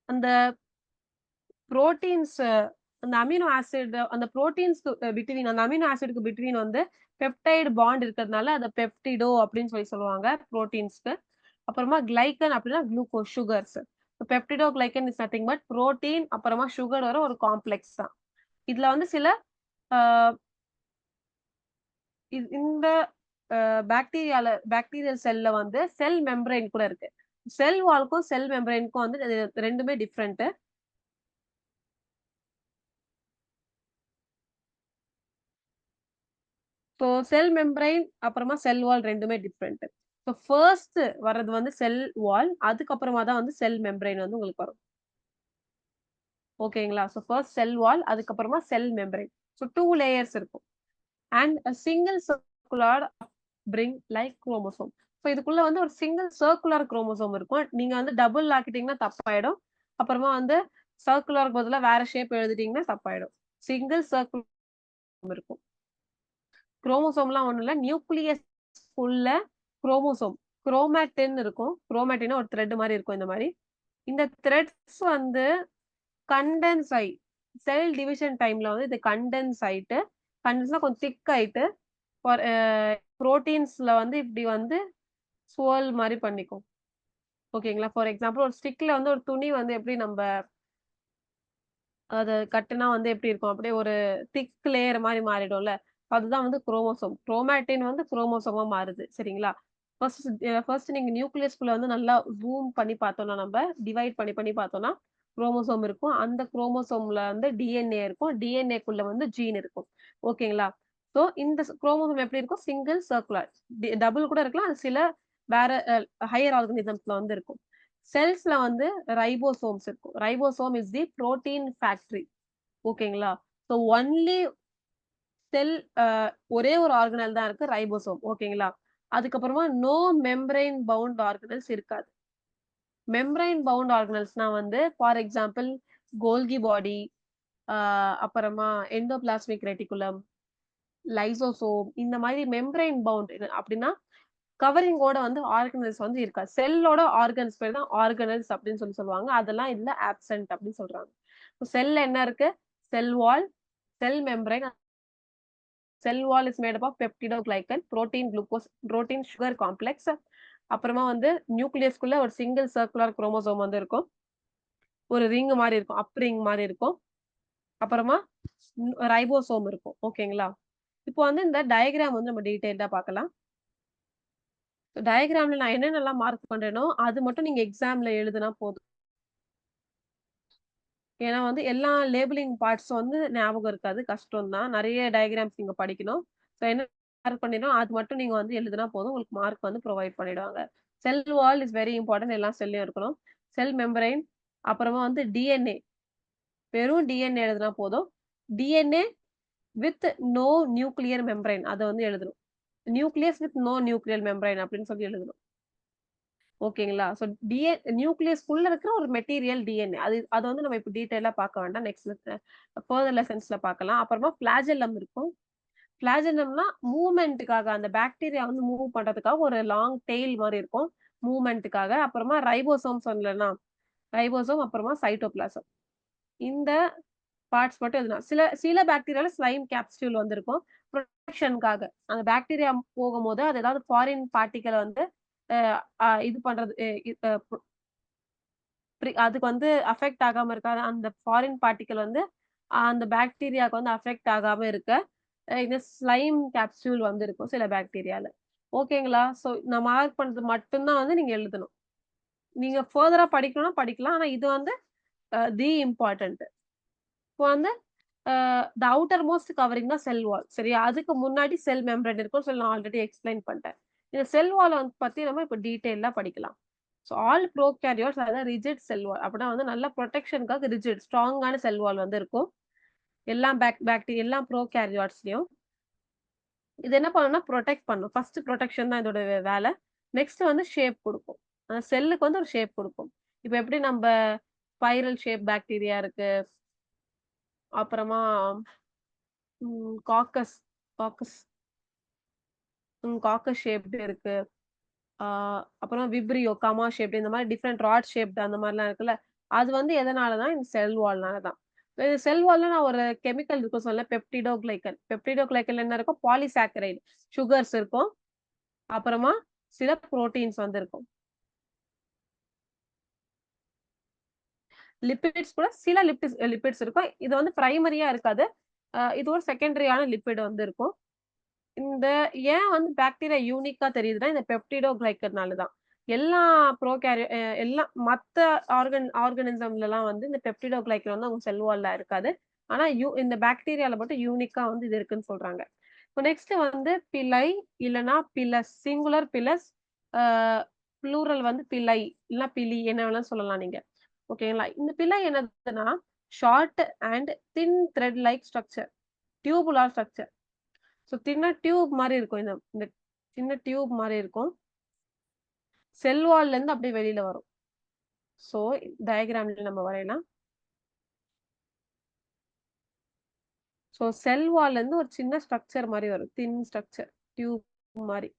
அந்த புரோட்டீன்ஸ் அந்த அமினோ ஆசிட் அந்த புரோட்டீன்ஸ்க்கு பிட்வீன் அந்த அமினோ ஆசிட்க்கு பிட்வீன் வந்து பெப்டைடு பாண்ட் இருக்கிறதுனால அத பெப்டிடோ அப்படின்னு சொல்லுவாங்க புரோட்டீன்ஸ்க்கு. அப்புறமா கிளைக்கன் அப்படின்னா glucose, sugars. Peptidoglycan is nothing but protein அப்புறமா சுகர் வர ஒரு காம்ப்ளெக்ஸ் தான். இதுல வந்து சில இந்த பாக்டீரியல் செல்ல வந்து செல் மெம்பரைன் கூட இருக்கு. செல் வால்க்கும் செல் மெம்பரைனுக்கும் வந்து ரெண்டுமே டிஃப்ரெண்ட். ஸோ செல் மெம்பரைன் அப்புறமா செல் வால் ரெண்டுமே டிஃப்ரெண்ட். ஸோ ஃபர்ஸ்ட் வர்றது வந்து செல் வால், அதுக்கப்புறமா தான் வந்து செல் மெம்பரைன் வந்து உங்களுக்கு வரும். ஓகேங்களா? ஸோ ஃபர்ஸ்ட் செல் வால், அதுக்கப்புறமா செல் மெம்பரைன். ஸோ 2 லேயர்ஸ் இருக்கும். And single circular bring like chromosome. So இதுக்குள்ள வந்து ஒரு சிங்கிள் சர்க்குலர் குரோமோசோம் இருக்கும். நீங்க வந்து டபுள் ஆக்கிட்டீங்கன்னா தப்பாயிடும். அப்புறமா வந்து சர்க்குலருக்கு பதிலா வேற ஷேப் எழுதிட்டீங்கன்னா தப்பாயிடும். சிங்கிள் சர்க்குலர் இருக்கும். குரோமோசோம்லாம் ஒண்ணும் இல்ல. நியூக்ளியஸ் உள்ள குரோமோசோம். குரோமாட்டின் இருக்கும். குரோமாட்டின்னா ஒரு த்ரெட் மாதிரி இருக்கும் இந்த மாதிரி. இந்த த்ரெட்ஸ் வந்து கண்டென்ஸ் ஆயி செல் டிவிஷன் டைம்ல வந்து இது கண்டென்ஸ்னா கொஞ்சம் திக் ஆயிட்டு புரோட்டீன்ஸ்ல வந்து இப்படி வந்து ஸ்வர்ல் மாதிரி பண்ணிக்கும். ஓகேங்களா? ஃபார் எக்ஸாம்பிள் ஒரு ஸ்டிக்ல வந்து ஒரு துணி வந்து எப்படி நம்ம அத கட்டுனா வந்து எப்படி இருக்கும்? அப்படியே ஒரு திக் லேயர் மாரி மாறிடும்ல. அதுதான் வந்து குரோமோசோம். குரோமாட்டின் வந்து குரோமோசோமா மாறுது. சரிங்களா? ஃபர்ஸ்ட் நீங்க நியூக்ளியஸ்குள்ள வந்து நல்லா ஜூம் பண்ணி பார்த்தோம்னா டிவைட் பண்ணி பண்ணி பார்த்தோம்னா, குரோமோசோம் இருக்கும். அந்த குரோமோசோம்ல வந்து டிஎன்ஏ இருக்கும். டிஎன்ஏக்குள்ள வந்து ஜீன் இருக்கும். ஓகேங்களா? ஸோ இந்த குரோமோசோம் எப்படி இருக்கும்? Single circular. டபுள் கூட இருக்கலாம். அது சில வேற ஹையர் ஆர்கானிசம்ஸ்ல வந்து இருக்கும். செல்ஸ்ல வந்து ரைபோசோம்ஸ் இருக்கும். Ribosome is the protein factory. ஓகேங்களா? ஸோ ஒன்லி செல் ஒரே ஒரு ஆர்கனல் தான் இருக்கு ரைபோசோம். ஓகேங்களா? அதுக்கப்புறமா நோ மெம்பரைன் பவுண்ட் ஆர்கனல்ஸ் இருக்காது. மெம்பரைன் பவுண்ட் ஆர்கனல்ஸ்னா வந்து ஃபார் எக்ஸாம்பிள் கோல்கி பாடி, அப்புறமா எண்டோபிளாஸ்மிக் ரெட்டிகுலம், லைசோசோம் இந்த மாதிரி மெம்பரைன் பவுண்ட் அப்படின்னா கவரிங்கோட வந்து ஆர்கனல்ஸ் வந்து இருக்காது. செல்லோட ஆர்கன்ஸ் பேர் தான் ஆர்கனல்ஸ் அப்படின்னு சொல்லுவாங்க. அதெல்லாம் இதுல ஆப்சென்ட் அப்படின்னு சொல்றாங்க. செல்ல என்ன இருக்கு? Cell wall, cell membrane. Cell wall is made up of peptidoglycan, protein, glucose, protein, sugar complex. அப்புறமா வந்து நியூக்ளியஸ்குள்ள ஒரு சிங்கிள் சர்க்குலர் குரோமோசோம் வந்து இருக்கும். ஒரு ரிங் மாதிரி இருக்கும். அப் ரிங் மாதிரி இருக்கும். அப்புறமா ரைபோசோம் இருக்கும். ஓகேங்களா? இப்போ வந்து இந்த டயகிராம் வந்து நம்ம டீடைல்டா பார்க்கலாம். டயகிராம்ல நான் என்னென்னலாம் மார்க் பண்றேனோ, அது மட்டும் நீங்க எக்ஸாம்ல எழுதுனா போதும். ஏன்னா வந்து எல்லா லேபிளிங் பார்ட்ஸும் வந்து ஞாபகம் இருக்காது. கஷ்டம் தான். நெறைய டயகிராம்ஸ் நீங்க படிக்கணும். ஸோ என்ன மார்க் பண்ணினோம், அது மட்டும் நீங்க வந்து எழுதுனா போதும். உங்களுக்கு மார்க் வந்து புரொவைட் பண்ணிடுவாங்க. செல் வால் இஸ் வெரி இம்பார்டன்ட். எல்லா செல்லயும் இருக்கணும். செல் மெம்பரைன், அப்புறமா வந்து டிஎன்ஏ. வெறும் டிஎன்ஏ எழுதுனா போதும். DNA with no nuclear membrane அத வந்து எழுதணும். Nucleus with no nuclear membrane அப்படின்னு சொல்லி எழுதணும். ஓகேங்களா? ஸோ நியூக்ளியஸ்குள்ள இருக்கிற ஒரு மெட்டீரியல் டிஎன்ஏ. அது வந்து நம்ம இப்ப டீட்டெயிலா பார்க்க வேண்டாம். நெக்ஸ்ட் ஃபர்தர் லெசன்ஸ்ல பார்க்கலாம். அப்புறமா ஃபிளாஜெல்லம் இருக்கும். ஃபிளாஜெல்லம்னா மூவ்மென்ட்க்காக அந்த பாக்டீரியா வந்து மூவ் பண்றதுக்காக ஒரு லாங் டெயில் மாரி இருக்கும். மூவ்மென்ட்க்காக. அப்புறமா ரைபோசோம் சொன்னேன்னா, ரைபோசோம் அப்புறமா சைட்டோபிளாசம். இந்த பார்ட்ஸ் மட்டும் எழுதலாம். சில சில பாக்டீரியால ஸ்லைம் கேப்சூல் வந்து இருக்கும். புரொடெக்ஷன்க்காக. அந்த பாக்டீரியா போகும்போது அது ஏதாவது ஃபாரின் பார்ட்டிகள வந்து அ அ இது பண்றது எ இ அ அதுக்கு வந்து அஃபெக்ட் ஆகாம இருக்க அந்த ஃபாரின் பார்ட்டிகிள் வந்து அந்த பாக்டீரியாக்கு வந்து அஃபெக்ட் ஆகாம இருக்க இந்த ஸ்லைம் கேப்சூல் வந்து இருக்கும் சில பாக்டீரியால. ஓகேங்களா? ஸோ நான் மார்க் பண்றது மட்டும் தான் வந்து நீங்க எழுதணும். நீங்க ஃபர்தரா படிக்கணும்னா படிக்கலாம். ஆனா இது வந்து தி இம்பார்ட்டன்ட். இப்போ வந்து த அவுட்டர் மோஸ்ட் கவரிங் தான் செல் வால். சரியா? அதுக்கு முன்னாடி செல் மெம்பரேன் இருக்கும். சொல்லி நான் ஆல்ரெடி எக்ஸ்பிளைன் பண்ணிட்டேன். இந்த செல் வால வந்து பத்தி நம்ம இப்ப டீட்டெயிலா படிக்கலாம். ஸோ ஆல் ப்ரோகாரியோட்ஸ் அதாவது ரிஜிட் செல் வால். அப்படின்னா வந்து நல்ல புரொடெக்ஷனுக்காக ரிஜிட் ஸ்ட்ராங்கான செல் வால் வந்து இருக்கும். எல்லா பாக்டீரியா எல்லா ப்ரோகாரியோட்ஸ்லயும். இது என்ன பண்ணும்னா புரொடெக்ட் பண்ணும். ஃபர்ஸ்ட் புரொடெக்ஷன் தான் இதோட வேலை. நெக்ஸ்ட் வந்து ஷேப் குடுக்கும். அந்த செல்லுக்கு வந்து ஒரு ஷேப் குடுக்கும். இப்ப எப்படி நம்ப ஸ்பைரல் ஷேப் பாக்டீரியா இருக்கு. அப்புறமா காக்கஸ் காக்கஸ் காக்கஸ் ஷேப்டு இருக்கு. ஆ அப்புறம் விப்ரியோ, கமா ஷேப்டு இந்த மாரி டிஃபரெண்ட் ராட் ஷேப்டு அந்த மாரிலாம் இருக்குல்ல. அது வந்து எதனாலதான் இந்த செல் வால்னால தான். இந்த செல் வால்ல நான் ஒரு கெமிக்கல் இருக்கும் சொன்னேன். பெப்டிடோகிளைகன். பெப்டிடோகிளைகன்ல என்ன இருக்கும்? பாலிசாக்கரைடு. சுகர்ஸ் இருக்கும். அப்புறமா சில புரோட்டீன்ஸ் வந்து இருக்கும். லிப்பிட்ஸ் கூட சில லிப்பிட்ஸ் இருக்கும். இது வந்து பிரைமரியா இருக்காது. இது ஒரு செகண்டரியான லிப்பிட் வந்து இருக்கும். இந்த ஏன் வந்து பாக்டீரியா யூனிக்கா தெரியுதுன்னா, இந்த பெப்டிடோகிளைகன்னால தான். எல்லா எல்லா மத்த ஆர்கானிசம்லலாம் வந்து இந்த பெப்டிடோகிளைகன் வந்து அவங்க செல் வால்ல இருக்காது. ஆனா இந்த பாக்டீரியால மட்டும் யூனிக்கா வந்து இது இருக்குன்னு சொல்றாங்க. இப்போ நெக்ஸ்ட் வந்து பிழை இல்லன்னா பிலஸ் சிங்குலர் பிலஸ் ஆ ப்ளூரல் வந்து பிழை இல்ல பிலி என்ன வேணாலும் சொல்லலாம் நீங்க. ஓகேங்களா? இந்த பிழை என்னதுன்னா, short and thin thread like structure. Tubular structure. So தின்ன டியூப் மாரி இருக்கும். இந்த இந்த சின்ன டியூப் மாரி இருக்கும். செல் வால்லேருந்து அப்படியே வெளியில வரும். ஸோ டயகிராம்ல நம்ம வரையலாம். ஸோ செல் வால்லேருந்து ஒரு சின்ன ஸ்ட்ரக்சர் மாரி வரும். தின் ஸ்ட்ரக்சர். டியூப் மாரி.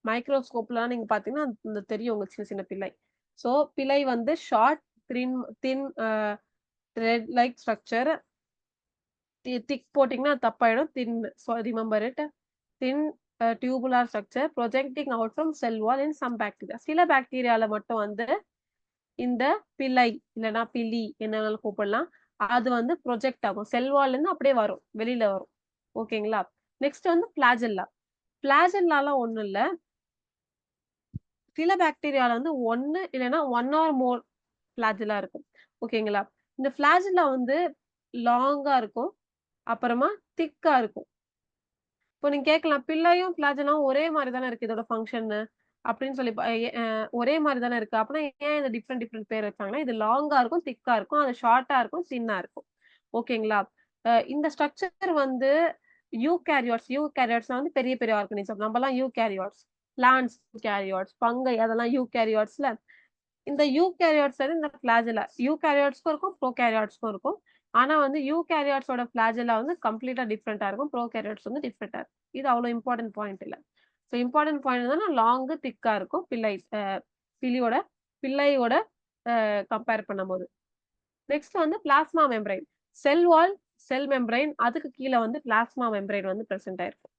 மைக்ரோஸ்கோப்லாம் நீங்க பார்த்தீங்கன்னா, இந்த தெரியும் உங்களுக்கு சின்ன சின்ன பிழை. ஸோ பிழை வந்து short, thin thin thread like structure. Thick போட்டீங்கன்னா அது தப்பாயிடும். Thin so remember it. Thin tubular structure projecting out from cell wall in some bacteria. சில பாக்டீரியால மட்டும் வந்து இந்த பிழை இல்லன்னா பிலி என்ன வேணாலும் கூப்பிடலாம். அது வந்து ப்ரொஜெக்ட் ஆகும். செல் வால்லேருந்து அப்படியே வரும். வெளியில வரும். ஓகேங்களா? நெக்ஸ்ட் வந்து ஃபிளாஜெல்லா. ஃபிளாஜெல்லாலாம் ஒண்ணும் இல்ல. சில பாக்டீரியால வந்து 1 இல்லன்னா 1 ஆர் மோர் ஃபிளாஜெல்லா இருக்கும். ஓகேங்களா? இந்த ஃபிளாஜெல்லா வந்து லாங்கா இருக்கும். அப்புறமா திக்கா இருக்கும். இப்போ நீங்க கேட்கலாம், பிள்ளையும் ஃபிளாஜெல்லாவும் ஒரே மாரி தானே இருக்கு இதோட ஃபங்ஷன்னு. அப்படின்னு சொல்லி ப எ அ ஒரே மாரி தானே இருக்கு. அப்பனா ஏன் இந்த டிஃபரெண்ட் டிஃபரெண்ட் பேர் வச்சாங்கன்னா, இது லாங்கா இருக்கும், திக்கா இருக்கும். அது ஷார்ட்டா இருக்கும், தின்னா இருக்கும். ஓகேங்களா? இந்த ஸ்ட்ரக்சர் வந்து யூகேரியாட்ஸ்னா வந்து பெரிய பெரிய ஆர்கானிசம். நம்மலாம் யூகேரியாட்ஸ். பிளான்ட்ஸ் யூகேரியாட்ஸ், ஃபங்கை அதெல்லாம் யூகேரியாட்ஸ்ல. இந்த யூகேரியாட்ஸ் வந்து இந்த பிளாஜெல்லா யூகேரியாட்ஸ்க்கும் இருக்கும் ப்ரோகேரியாட்ஸ்க்கும் இருக்கும். ஆனா வந்து யூகேரியாட்ஸோட பிளாஜெல்லா வந்து கம்ப்ளீட்டா டிஃப்ரெண்டா இருக்கும். ப்ரோகேரியாட்ஸ் வந்து டிஃப்ரெண்டா இருக்கும். இது அவ்வளவு இம்பார்ட்டன்ட் பாயிண்ட் இல்ல. ஸோ இம்பார்ட்டன்ட் பாயிண்ட் என்னன்னா லாங் திக்கா இருக்கும் பிலியோட பிள்ளையோட கம்பேர் பண்ணும்போது. நெக்ஸ்ட் வந்து plasma membrane. Cell wall, cell membrane, அதுக்கு கீழ வந்து பிளாஸ்மா மெம்பரைன் வந்து பிரசன்ட் ஆயிருக்கும்.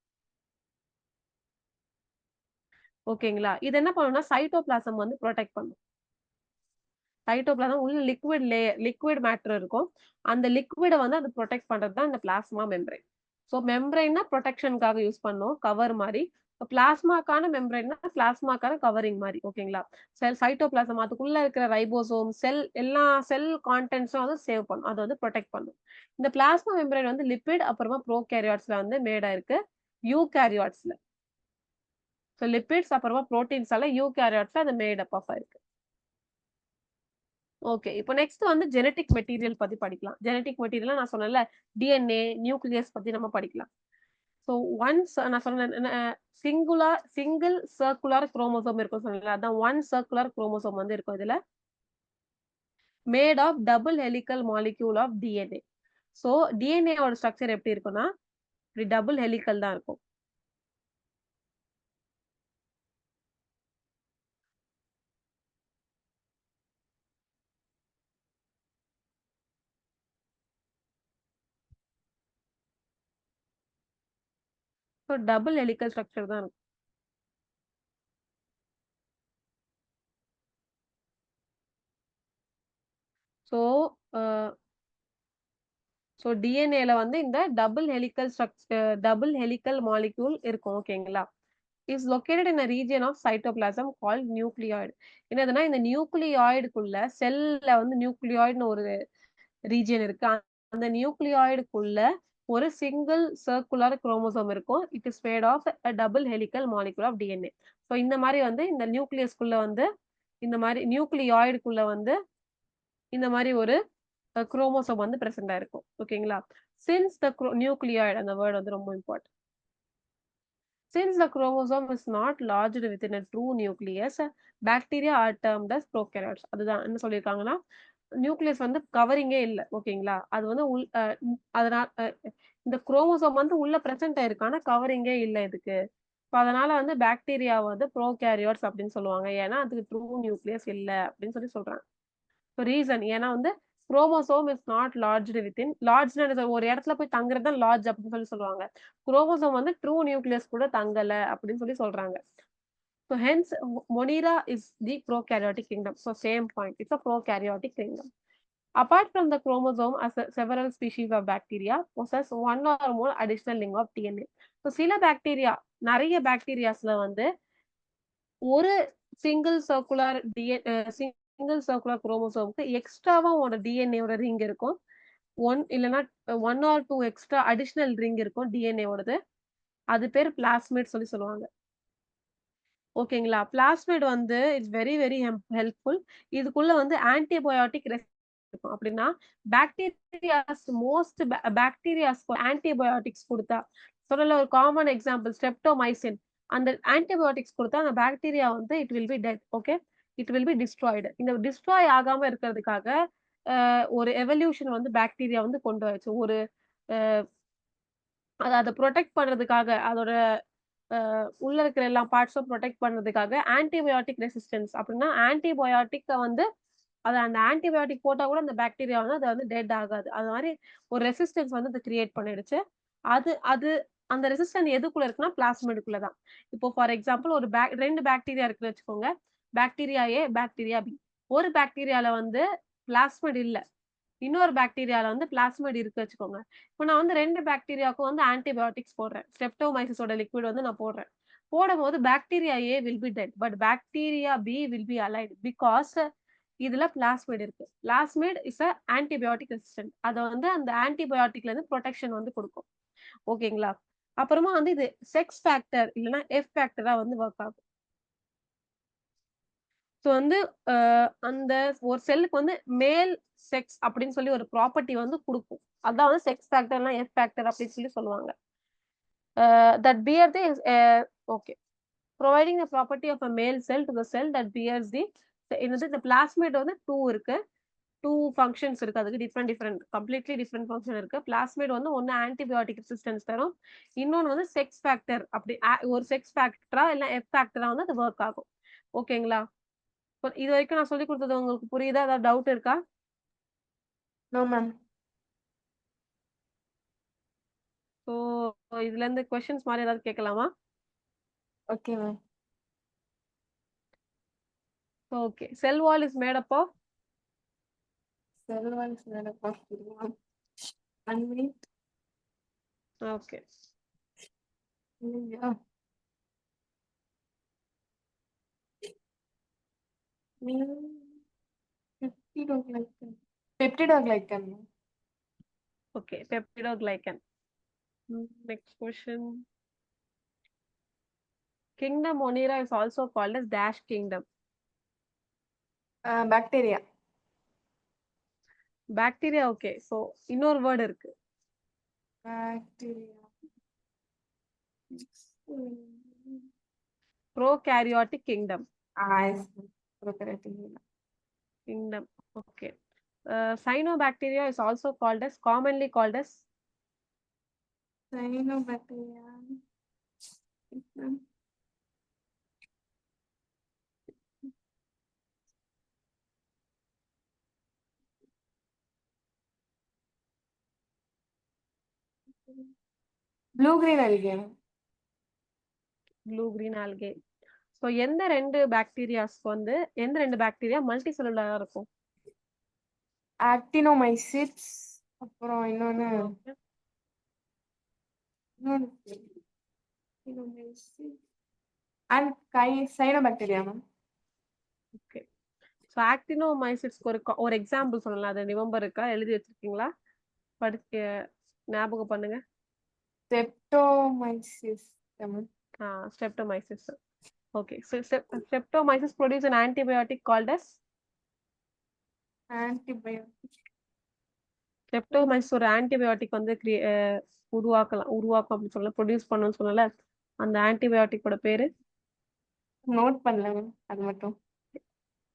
ஓகேங்களா? இது என்ன பண்ணும்னா சைட்டோபிளாசம் வந்து புரொடெக்ட் பண்ணும். சைட்டோபிளாசம் உள்ள லிக்விட் மேட்டர் இருக்கும். அந்த லிக்விட வந்து அது புரொடெக்ட் பண்றது தான் இந்த பிளாஸ்மா மெம்பரைன். சோ மெம்பரைன்னா புரொடெக்ஷனுக்காக யூஸ் பண்ணோம். கவர் மாரி. பிளாஸ்மாக்கான மெம்பரைன்னா பிளாஸ்மாக்கான கவரிங் மாரி. ஓகேங்களா? சைட்டோபிளாசம் அதுக்குள்ள இருக்கிற ரைபோசோம், எல்லா செல் கான்டென்ட்ஸும் வந்து சேவ் பண்ணும். அது வந்து புரொடெக்ட் பண்ணும். இந்த பிளாஸ்மா மெம்பரைன் வந்து லிப்பிட் அப்புறமா ப்ரோகேரியாட்ஸ்ல வந்து மேட் ஆயிருக்கு. யூகேரியாட்ஸ்ல. சோ லிப்பிட்ஸ் அப்புறமா புரோட்டீன்ஸால யூகேரியாட்ஸ்ல அது மேட் அப் ஆஃப் ஆயிருக்கு. ஓகே. இப்போ நெக்ஸ்ட் வந்து ஜெனடிக் மெட்டீரியல் பத்தி படிக்கலாம். ஜெனடிக் மெட்டீரியல்னா நான் சொன்னேன்ல, டிஎன்ஏ, நியூக்ளியஸ் பத்தி நம்ம படிக்கலாம். ஸோ ஒன்ஸ் நான் சொன்னேன் சிங்கிள் சர்க்குலர் குரோமோசோம் இருக்கும் சொன்னேன்ல, அதான் ஒன் சர்க்குலர் குரோமோசோம் வந்து இருக்கும் இதுல. Made of double helical molecule of DNA. So DNA ஓட ஸ்ட்ரக்சர் எப்படி இருக்கும்னா, இப்படி டபுள் ஹெலிகல் தான் இருக்கும். ஸோ டபுள் ஹெலிகல் ஸ்ட்ரக்சர் தான் இருக்கும். ஸோ ஸோ டிஎன்ஏல வந்து இந்த டபுள் ஹெலிகல் மாலிக்யூல் இருக்கும். ஓகேங்களா? Is located in a region of cytoplasm called nucleoid. என்னதுன்னா இந்த நியூக்ளியாய்டுக்குள்ள செல்ல வந்து நியூக்ளியாய்டுன்னு ஒரு ரீஜியன் இருக்கு. அந்த நியூக்ளியாய்டுக்குள்ள ஒரு சிங்கிள் சர்க்குலர் குரோமோசோம் இருக்கும். It is made of a double helical molecule of DNA. So இந்த மாதிரி வந்து இந்த நியூக்ளியஸ்குள்ள வந்து இந்த மாதிரி நியூக்ளியாய்டுக்குள்ள வந்து இந்த மாதிரி ஒரு குரோமோசோம் வந்து பிரசன்ட் ஆயிருக்கும். ஓகேங்களா? சின்ஸ் த நியூக்ளியாய்டு அந்த வேர்ட் வந்து ரொம்ப important. Since the chromosome is not lodged within a true nucleus, bacteria are termed as prokaryotes. அதுதான் என்ன சொல்லியிருக்காங்கன்னா, நியூக்ளியஸ் வந்து கவரிங்கே இல்ல. ஓகேங்களா? அது வந்து அதனால இந்த குரோமோசோம் வந்து உள்ள பிரசன்ட் ஆயிருக்கு. ஆனா கவரிங்கே இல்ல இதுக்கு. அதனால வந்து பாக்டீரியா வந்து ப்ரோகாரியோட்ஸ் அப்படின்னு சொல்லுவாங்க. ஏன்னா அதுக்கு ட்ரூ நியூக்ளியஸ் இல்ல அப்படின்னு சொல்றாங்க. ரீசன் ஏன்னா வந்து குரோமோசோம் இஸ் நாட் லார்ஜ்டு வித்தின் லார்ஜ்னு ஒரு இடத்துல போய் தங்குறது தான் லார்ஜ் அப்படின்னு சொல்லுவாங்க. குரோமோசோம் வந்து ட்ரூ நியூக்ளியஸ் கூட தங்கல அப்படின்னு சொல்றாங்க. So hence Monera is the prokaryotic kingdom. So same point. It's a prokaryotic kingdom. Apart from the chromosome, several species of bacteria possess one or more additional link of DNA. So சில bacteria நிறைய பாக்டீரியாஸ்ல வந்து ஒரு single circular single circular குரோமோசோம்க்கு எக்ஸ்ட்ராவா உங்களோட டிஎன்ஏவோட ring இருக்கும். இல்லன்னா 1 R 2 extra additional ring இருக்கும் டிஎன்ஏவோடது. அது பேர் பிளாஸ்மிட் சொல்லுவாங்க. ஓகேங்களா? பிளாஸ்மிட் வந்து இட்ஸ் வெரி வெரி ஹெல்ப்ஃபுல். இதுக்குள்ள வந்து ஆன்டிபயோட்டிக் இருக்கும். அப்படின்னா பாக்டீரியாஸ்க்கு ஆன்டிபயோட்டிக்ஸ் குடுத்தா சொல்லல ஒரு காமன் எக்ஸாம்பிள் ஸ்ட்ரெப்டோமைசின். அந்த ஆன்டிபயோட்டிக்ஸ் குடுத்தா அந்த பாக்டீரியா வந்து it will be dead. Okay. It will be destroyed. இந்த டிஸ்ட்ராய் ஆகாம இருக்கிறதுக்காக ஒரு எவல்யூஷன் வந்து பாக்டீரியா வந்து கொண்டு வந்துச்சு. ஒரு அ அத புரொடெக்ட் பண்றதுக்காக அதோட உள்ள இருக்கிற எல்லா பார்ட்ஸும் புரொடெக்ட் பண்றதுக்காக ஆன்டிபயோட்டிக் ரெசிஸ்டன்ஸ் அப்படின்னா ஆன்டிபயோட்டிக்க வந்து அந்த ஆன்டிபயோட்டிக் போட்டா கூட அந்த பாக்டீரியா வந்து அது வந்து டெட் ஆகாது. அது மாரி ஒரு ரெசிஸ்டன்ஸ் வந்து அது கிரியேட் பண்ணிடுச்சு. அது அது அந்த ரெசிஸ்டன்ஸ் எதுக்குள்ள இருக்குன்னா பிளாஸ்மிடுக்குள்ள தான். இப்போ ஃபார் எக்ஸாம்பிள் ஒரு 2 பாக்டீரியா இருக்குன்னு வச்சுக்கோங்க. பாக்டீரியா ஏ, பாக்டீரியா பி. ஒரு பாக்டீரியால வந்து பிளாஸ்மிட் இல்ல. இன்னொரு பாக்டீரியால வந்து பிளாஸ்மிட் இருக்கு வச்சுக்கோங்க. இப்ப நான் வந்து 2 பாக்டீரியாவுக்கும் வந்து ஆன்டிபயோட்டிக்ஸ் போடுறேன். ஸ்ட்ரெப்டோமைசிஸோட லிக்விட் வந்து நான் போடுறேன். போடும்போது bacteria A will be dead. But bacteria B will be alive. Because இதுல பிளாஸ்மிட் இருக்கு. Plasmid is a antibiotic resistant. அத வந்து அந்த ஆன்டிபயோட்டிக்ல இருந்து புரொடெக்ஷன் வந்து குடுக்கும். ஓகேங்களா? அப்புறமா வந்து இது செக்ஸ் ஃபேக்டர் இல்லன்னா எஃப் ஃபேக்டரா வந்து வொர்க் ஆகும். ஸோ வந்து அந்த ஒரு செல்லுக்கு வந்து மேல் செக்ஸ் அப்படின்னு சொல்லி ஒரு ப்ராப்பர்ட்டி வந்து குடுக்கும். அதான் வந்து செக்ஸ் ஃபேக்டர்னா எஃப் ஃபேக்டர் அப்படின்னு சொல்லுவாங்க. That bear the okay. Providing the property of a male cell to the cell that bears the என்னது இந்த பிளாஸ்மிட் வந்து 2 இருக்கு. 2 ஃபங்ஷன்ஸ் இருக்கு. அதுக்கு கம்ப்ளீட்லி டிஃபரெண்ட் ஃபங்ஷன் இருக்கு. பிளாஸ்மிட் வந்து ஒண்ணு ஆன்டிபயோட்டிக் ரெசிஸ்டன்ஸ் தரும். இன்னொன்னு வந்து செக்ஸ் ஃபேக்டர் அப்படி ஒரு செக்ஸ் ஃபேக்டரா இல்ல எஃப் ஃபேக்டரா வந்து அது வொர்க் ஆகும். ஓகேங்களா? இதுவரைக்கும் நான் சொல்லிக் குடுத்தது உங்களுக்கு புரியுதா? ஏதாவது டவுட் இருக்கா? No ma'am. ஸோ இதுலருந்து கொஸ்டின்ஸ் மாரி ஏதாவது கேட்கலாமா? Okay ma'am. Okay. Cell wall is made up of cell wall is made up of 1 minute. Okay. இல்லையா? Peptidoglycan. Peptidoglycan. Okay. Peptidoglycan. Next question. Kingdom Monera is also called as dash kingdom. Bacteria. Bacteria okay. So இன்னொரு word இருக்கு. Bacteria. Prokaryotic kingdom. Yes ma'am. Prokaryotic. Kingdom. Okay. Cyanobacteria is also commonly called as cyanobacteria. Blue green அல்கே. blue green algae. So எந்த ரெண்டு bacteria multi செல்லுலரா இருக்கும்? Actinomycetes. அப்புறம் இன்னொன்னு and cyanobacteria ma'am. Okay. So ஆக்டினோமைசிட்ஸ்க்கு ஒரு எக்ஸாம்பிள் சொல்லலாம். அது ரிமெம்பர் இருக்கா? எழுதி வச்சிருக்கீங்களா? படிக்க ஞாபகம் பண்ணுங்க. Streptomyces ma'am. Streptomyces. Okay. So Streptomyces produce an antibiotic called as antibiotic. Streptomyces ஒரு ஆன்டிபயோட்டிக் வந்து உருவாக்கும் அப்படின்னு சொல்லல, ப்ரொடியூஸ் பண்ணணும்னு சொல்லல. அந்த ஆன்டிபயோட்டிக்கோட பேரு நோட் பண்ணல மேம். அது மட்டும்.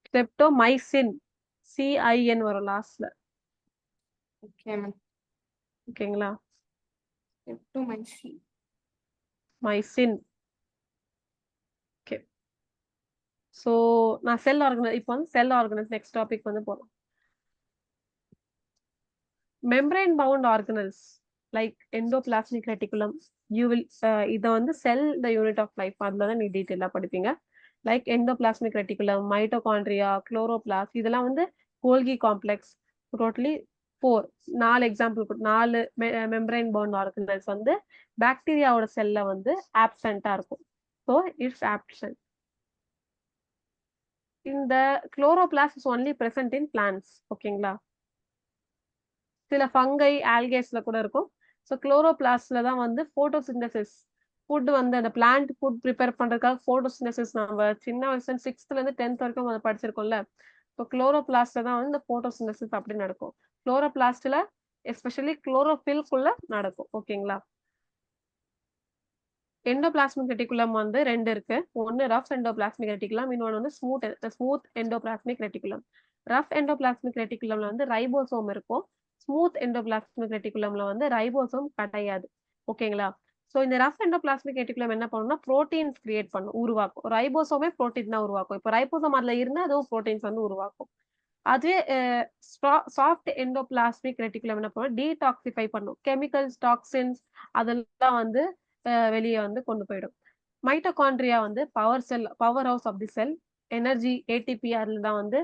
Streptomycin. CIN வரும் லாஸ்ட்ல. Okay ma'am. ஓகேங்களா? ஸ்ட்ரெப்டோமைசின். மைசின். ஓகே. ஸோ நான் இப்போ வந்து செல் ஆர்கனல்ஸ் நெக்ஸ்ட் டாபிக் வந்து போறோம். Membrane bound organelles like endoplasmic reticulum இதை வந்து cell the unit of life அதுல தான் நீ டீட்டெயிலாக படிப்பீங்க. Like endoplasmic reticulum, mitochondria, chloroplast இதெல்லாம் வந்து Golgi complex. Totally 4 example 4 membrane bound organelles வந்து பாக்டீரியாவோட செல்ல வந்து ஆப்சென்ட்டா இருக்கும். So it's absent. இந்த chloroplast is only present in plants. ஓகேங்களா? சில ஃபங்கை ஆல்கேஸ்ல கூட இருக்கும். ஸோ குளோரோபிளாஸ்ட்ல தான் வந்து போட்டோசிந்தசிஸ் ஃபுட் வந்து அந்த பிளான்ட் ஃபுட் ப்ரிப்பேர் பண்றதுக்காக போட்டோசிந்தசிஸ் நம்ம சின்ன வயசுல 6th இருந்து 10th வரைக்கும் அதை படிச்சிருக்கோம்ல. இப்போ குளோரோபிளாஸ்ட்ல தான் வந்து இந்த போட்டோசிந்தசிஸ் அப்படி நடக்கும். குளோரோபிளாஸ்ட்ல எஸ்பெஷலி குளோரோஃபில்குள்ள நடக்கும். ஓகேங்களா? எண்டோபிளாஸ்மிக் ரெட்டிகுலம் வந்து 2 இருக்கு. ஒன்னு ரஃப் எண்டோபிளாஸ்மிக் ரெட்டிகுலம், இன்னொன்னு வந்து smooth endoplasmic reticulum. Rough endoplasmic ரெட்டிகுலம்ல வந்து ரைபோசோம் இருக்கும். ஸ்மூத் எண்டோபிளாஸ்மிக் ரெட்டிகுலம்ல வந்து ரைபோசோம் கிடையாது. ஓகேங்களா? ஸோ இந்த ரஃப் எண்டோபிளாஸ்மிக் ரெட்டிகுலம் என்ன பண்ணும்னா புரோட்டீன்ஸ் கிரியேட் உருவாக்கும். ரைபோசோமே புரோட்டீன் தான் உருவாக்கும். இப்போ ரைபோசோம் அதுல இருந்தா அதுவும் புரோட்டீன்ஸ் வந்து உருவாக்கும். அதுவே சாஃப்ட் எண்டோபிளாஸ்மிக் ரெட்டிகுலம் என்ன பண்ணும், டீடாக்சிஃபை பண்ணும். கெமிக்கல்ஸ், டாக்ஸின்ஸ் அதெல்லாம் வந்து வெளியே வந்து கொண்டு போயிடும். மைட்டோகாண்ட்ரியா வந்து power house of the cell. Energy ATP அதுல தான் வந்து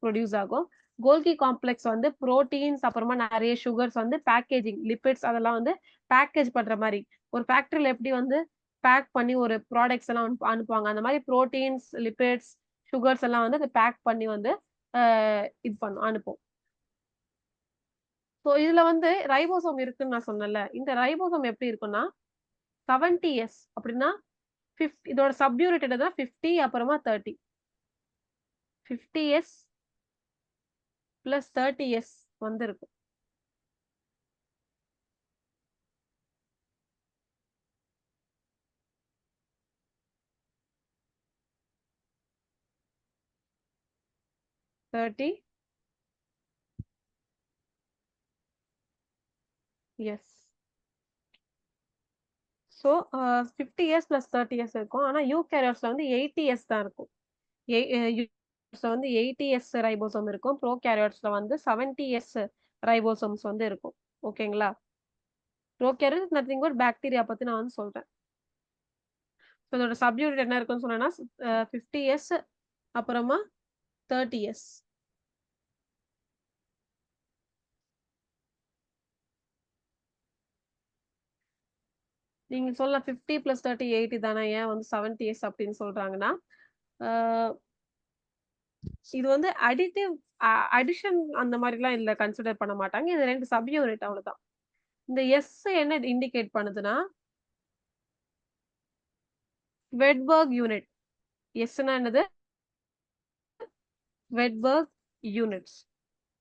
ப்ரொடியூஸ் ஆகும். கோல்கி காம்ப்ளெக்ஸ் வந்து புரோட்டீன்ஸ் அப்புறமா நிறைய சுகர்ஸ் வந்து பேக்கேஜிங் லிபிட்ஸ் அதெல்லாம் வந்து பேக்கேஜ் பண்ற மாதிரி ஒரு ஃபேக்டரியில எப்படி வந்து பேக் பண்ணி ஒரு ப்ராடக்ட்ஸ் எல்லாம் அனுப்புவாங்க. அந்த மாதிரி புரோட்டீன்ஸ், லிபிட்ஸ், சுகர்ஸ் எல்லாம் வந்து அதை பேக் பண்ணி வந்து இது பண்ணும், அனுப்பும். ஸோ இதுல வந்து ரைபோசோம் இருக்குன்னு நான் சொன்னேன்ல. இந்த ரைபோசோம் எப்படி இருக்குன்னா 70s அப்படின்னா இதோட சப்யூனிட் தான் 50 அப்புறமா 30. 50s பிளஸ் 30s வந்து இருக்கும். 30. Yes. ஸோ 50 இயர்ஸ் + 30 இயர்ஸ் இருக்கும். ஆனா யூகேரியாட்ஸ்ல வந்து 80 இயர்ஸ் தான் இருக்கும். யூகேரியாட்ஸ்ல வந்து 80 இயர்ஸ் ரைபோசோம் இருக்கும். ப்ரோகேரியாட்ஸ்ல வந்து 70 இயர்ஸ் ரைபோசோம்ஸ் வந்து இருக்கும். ஓகேங்களா? ப்ரோகேரியட் நத்திங் பட் பாக்டீரியா பத்தி நான் வந்து சொல்றேன். ஸோ இதோட சப்யூனிட் என்ன இருக்குன்னு சொன்னேன்னா 50 இயர்ஸ் அப்புறமா 30 இயர்ஸ். நீங்க சொல்லலாம் 50 + 30 80 தானே ஏன் வந்து 70 இயர்ஸ் அப்படின்னு சொல்றாங்கன்னா இது வந்து அடிஷன் அந்த மாதிரிலாம் இல்ல கன்சிடர் பண்ண மாட்டாங்க. இது 2 சப் யூனிட் அவ்வளவுதான். இந்த எஸ் என்ன இண்டிகேட் பண்ணுதுன்னா வெட்பர்க் யூனிட். எஸ்னா என்னது? வெட்பர்க் யூனிட்ஸ்.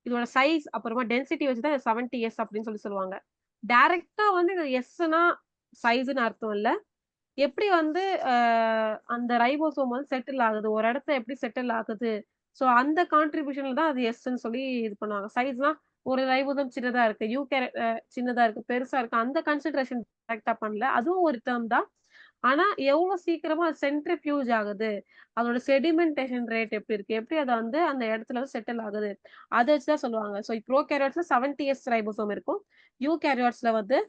இதோட சைஸ் அப்புறமா டென்சிட்டி வச்சு தான் 70 எஸ் அப்படின்னு சொல்லுவாங்க. டைரக்ட்டா வந்து இந்த எஸ்னா சைஸ்ன்னு அர்த்தம் இல்ல. எப்படி வந்து அந்த ரைபோசோம் வந்து செட்டில் ஆகுது, ஒரு இடத்துல எப்படி செட்டில் ஆகுது, ஸோ அந்த கான்ட்ரிபியூஷன்ல தான் அது எஸ்ன்னு சொல்லி இது பண்ணுவாங்க. சைஸ்னா ஒரு ரைபோசோம் சின்னதா இருக்கு, சின்னதா இருக்கு, பெருசா இருக்கு, அந்த கன்சிடரேஷன் டைரக்ட்டா பண்ணல. அதுவும் ஒரு டெர்ம் தான். ஆனா எவ்வளவு சீக்கிரமா சென்ட்ரிஃபியூஜ் ஆகுது, அதோட செடிமெண்டேஷன் ரேட் எப்படி இருக்கு, எப்படி அத வந்து அந்த இடத்துல வந்து செட்டில் ஆகுது, அத வச்சு தான் சொல்லுவாங்க. ஸோ ப்ரோகேரியாட்ஸ்ல 70 இயர்ஸ் ரைபோசோம் இருக்கும். யூகேரியாட்ஸ்ல வந்து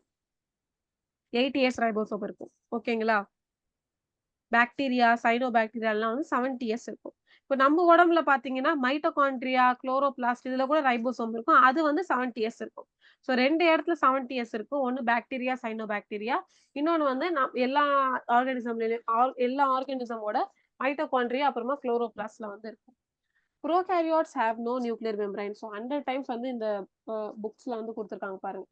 80 இயர்ஸ் ரைபோசோம் இருக்கும். ஓகேங்களா? பாக்டீரியா, சைனோபாக்டீரியாலாம் வந்து 70 இயர்ஸ் இருக்கும். இப்ப நம்ம உடம்புல பார்த்தீங்கன்னா, மைட்டோகாண்ட்ரியா, குளோரோபிளாஸ்ட் இதுல கூட ரைபோசோம் இருக்கும். அது வந்து 70 இயர்ஸ் இருக்கும். ஸோ 2 இடத்துல 70 இயர்ஸ் இருக்கும். ஒண்ணு பாக்டீரியா, சைனோபாக்டீரியா. இன்னொன்னு வந்து எல்லா ஆர்கானிசம்லயும் எல்லா ஆர்கானிசமோட மைட்டோகாண்ட்ரியா அப்புறமா குளோரோபிளாஸ்ட்ல வந்து இருக்கும். Prokaryotes have no nuclear membrane. So 100 times வந்து இந்த புக்ஸ்ல வந்து குடுத்துருக்காங்க பாருங்க.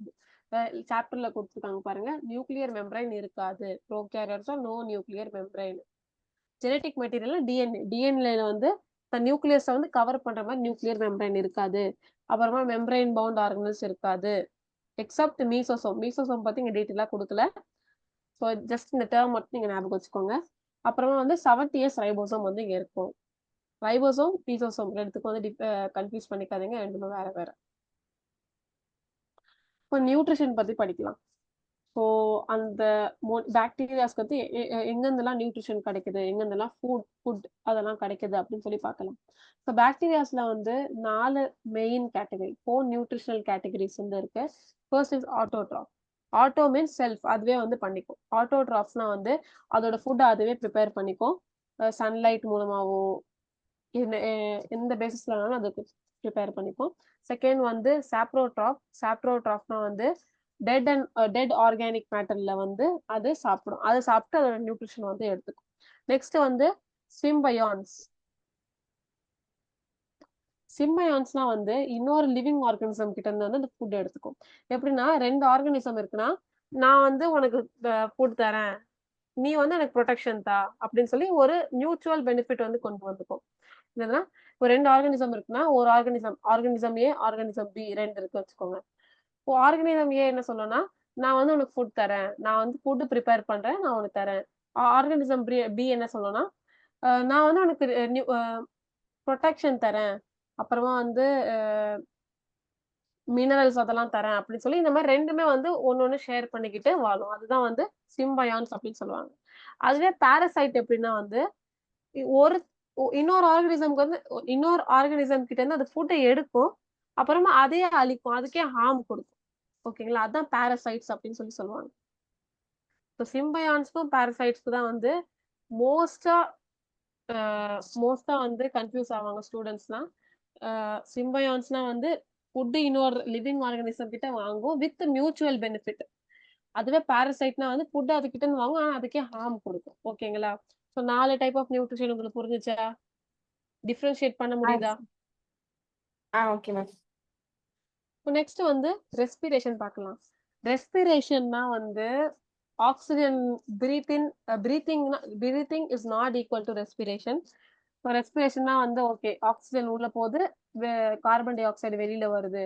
சாப்டர்ல குடுத்துருக்காங்க பாருங்க. நியூக்ளியர் மெம்பரைன் இருக்காது. ப்ரோகாரியோட்ஸ்ல நோ நியூக்ளியர் மெம்பரைன். ஜெனடிக் மெட்டீரியல்ல டிஎன்ஏ. டிஎன்ஏல வந்து நியூக்ளியஸ வந்து கவர் பண்ற மாதிரி நியூக்ளியர் மெம்பரைன் இருக்காது. அப்புறமா மெம்பரைன் பவுண்ட் ஆர்கனல்ஸ் இருக்காது. எக்ஸப்ட் மீசோசோம். மீசோசோம் பத்தி இங்க டீட்டெயிலா குடுக்கல. ஸோ ஜஸ்ட் இந்த டேர்ம் மட்டும் நீங்க ஞாபகம் வச்சுக்கோங்க. அப்புறமா வந்து 70 இயர்ஸ் ரைபோசோம் வந்து இங்க இருக்கும். ரைபோசோம், மீசோசோம் 2த்துக்கும் வந்து கன்ஃபியூஸ் பண்ணிக்காதீங்க. 2மே வேற வேற. இப்போ நியூட்ரிஷன் பத்தி படிக்கலாம். ஸோ அந்த பாக்டீரியாஸ்க்கு வந்து எங்கெந்தெல்லாம் நியூட்ரிஷன் கிடைக்குது, எங்கெந்தெல்லாம் ஃபுட் அதெல்லாம் கிடைக்குது அப்படின்னு சொல்லி பார்க்கலாம். ஸோ பாக்டீரியாஸ்ல வந்து 4 மெயின் கேட்டகரி, 4 நியூட்ரிஷனல் கேட்டகரிஸ் வந்து இருக்கு. First is autotroph. Auto means self, அதுவே வந்து பண்ணிக்கும். ஆட்டோட்ராஃப்ஸ்னா வந்து அதோட ஃபுட் அதுவே ப்ரிப்பேர் பண்ணிக்கும். சன்லைட் மூலமாவோ எந்த பேசிஸ்ல வேணாலும் அதுக்கு ப்ரிப்பேர் பண்ணிக்கும். செகண்ட் வந்து சாப்ரோட்ராஃப். சாப்ரோட்ராஃப்னா வந்து டெட் ஆர்கானிக் மேட்டர்ல வந்து அது சாப்பிடும். அதை சாப்பிட்டு அதோட நியூட்ரிஷன் வந்து எடுத்துக்கும். நெக்ஸ்ட் வந்து சிம்பயான்ஸ். சிம்பயான்ஸ்னா வந்து இன்னொரு லிவிங் ஆர்கானிசம் கிட்ட இருந்து வந்து அந்த ஃபுட் எடுத்துக்கும். எப்படின்னா 2 ஆர்கானிசம் இருக்குன்னா, நான் வந்து உனக்கு ஃபுட் தரேன், நீ வந்து எனக்கு ப்ரொடெக்ஷன் தா அப்படின்னு சொல்லி ஒரு மியூச்சுவல் பெனிஃபிட் வந்து கொண்டு வந்துக்கும். என்னன்னா இப்போ 2 ஆர்கானிசம் இருக்குன்னா, ஒரு ஆர்கானிசம் ஏ, ஆர்கானிசம் பி 2 இருக்கு வச்சுக்கோங்க. இப்போ ஆர்கானிசம் ஏ என்ன சொல்லும்னா, நான் வந்து உனக்கு ஃபுட் தரேன், நான் வந்து ஃபுட் ப்ரிப்பேர் பண்றேன், நான் உனக்கு தரேன். ஆர்கானிசம் பி என்ன சொல்லும்னா, நான் வந்து உனக்கு ப்ரொடெக்ஷன் தரேன், அப்புறமா வந்து மினரல்ஸ் அதெல்லாம் தரேன் அப்படின்னு சொல்லி இந்த மாதிரி 2மே வந்து ஒன்னொன்னு ஷேர் பண்ணிக்கிட்டு வாழும். அதுதான் வந்து சிம்பயான்ஸ் அப்படின்னு சொல்லுவாங்க. அதுவே பாரசைட் எப்படின்னா வந்து ஒரு இன்னொரு ஆர்கானிசம்க்கு வந்து இன்னொரு ஆர்கானிசம் கிட்ட இருந்து அது ஃபுட்டை எடுக்கும். அப்புறமா அதையே அழிக்கும். அதுக்கே ஹார்ம் கொடுக்கும். ஓகேங்களா? அதான் பாரசைட்ஸ் அப்படின்னு சொல்லி சொல்லுவாங்க. இப்போ சிம்பயான்ஸ்க்கும் பாரசைட்ஸ்க்கு தான் வந்து மோஸ்டா மோஸ்டா வந்து கன்ஃபியூஸ் ஆவாங்க ஸ்டூடெண்ட்ஸ்லாம். சிம்பயான்ஸ்னா வந்து ஃபுட் இன்னொரு லிவிங் ஆர்கானிசம் கிட்ட வாங்கும் வித் மியூச்சுவல் பெனிஃபிட். அதுவே பாரசைட்னா வந்து ஃபுட் அது கிட்ட இருந்து வாங்கும், ஆனா அதுக்கே ஹார்ம் கொடுக்கும். ஓகேங்களா? ஸோ 4 டைப் ஆஃப் நியூட்ரிஷன் உங்களுக்கு புரிஞ்சுச்சா? டிஃபரன்ஷியேட் பண்ண முடியுதா? Okay ma'am. நெக்ஸ்ட் வந்து ரெஸ்பிரேஷன் பார்க்கலாம். ரெஸ்பிரேஷன்னா வந்து oxygen breathing is not equal to respiration. So ரெஸ்பிரேஷன்னா வந்து ஓகே ஆக்ஸிஜன் உள்ள போகுது, கார்பன் டை ஆக்சைடு வெளியில வருது,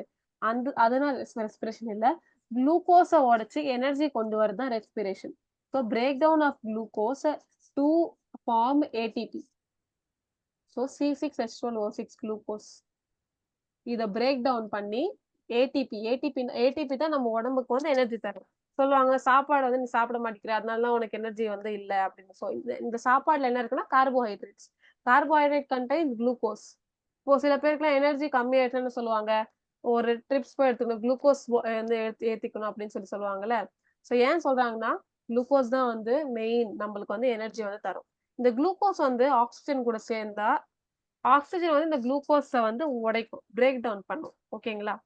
அதனால ரெஸ்பிரேஷன் இல்ல. குளுக்கோஸை உடைச்சு எனர்ஜி கொண்டு வரது தான் respiration. So break down of glucose to form ATP. So C6H12O6 glucose. இத பிரேக் டவுன் பண்ணி ஏடிபி தான் நம்ம உடம்புக்கு வந்து எனர்ஜி தரும். சொல்லுவாங்க சாப்பாடு வந்து நீ சாப்பிட மாட்டேங்கிற அதனால தான் உனக்கு எனர்ஜி வந்து இல்ல அப்படின்னு. சோ இந்த சாப்பாடுல என்ன இருக்குன்னா கார்போஹைட்ரேட்ஸ். Carbohydrate contain glucose. இப்போ சில பேருக்குலாம் எனர்ஜி கம்மியாயிடுச்சுன்னு சொல்லுவாங்க. ஒரு ட்ரிப்ஸ் போய் எடுத்துக்கணும். குளுக்கோஸ் வந்து ஏத்திக்கணும் அப்படின்னு சொல்லுவாங்கல்ல. சோ ஏன் சொல்றாங்கன்னா, குளுக்கோஸ் தான் வந்து மெயின் நம்மளுக்கு வந்து எனர்ஜி வந்து தரும். இந்த குளுக்கோஸ் வந்து ஆக்ஸிஜன் கூட சேர்ந்தா, ஆக்ஸிஜன் வந்து இந்த குளுக்கோஸ வந்து உடைக்கும். பிரேக் டவுன் பண்ணும். ஓகேங்களா?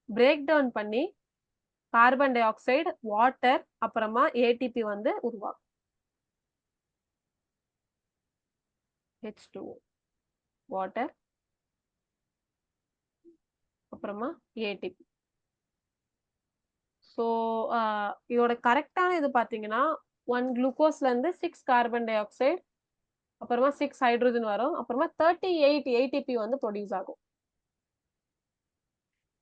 பிரேக் டவுன் பண்ணி கார்பன் டை ஆக்சைடு, வாட்டர் அப்புறமா ஏடிபி வந்து உருவாகும். H2O வாட்டர் அப்புறமா ஏடிபி. ஸோ இதோட கரெக்டான இது பார்த்தீங்கன்னா, 1 குளுக்கோஸ்ல இருந்து 6 கார்பன் டை ஆக்சைடு அப்புறமா 6 ஹைட்ரோஜன் வரும். அப்புறமா 38 ஏடிபி வந்து ப்ரொடியூஸ் ஆகும்.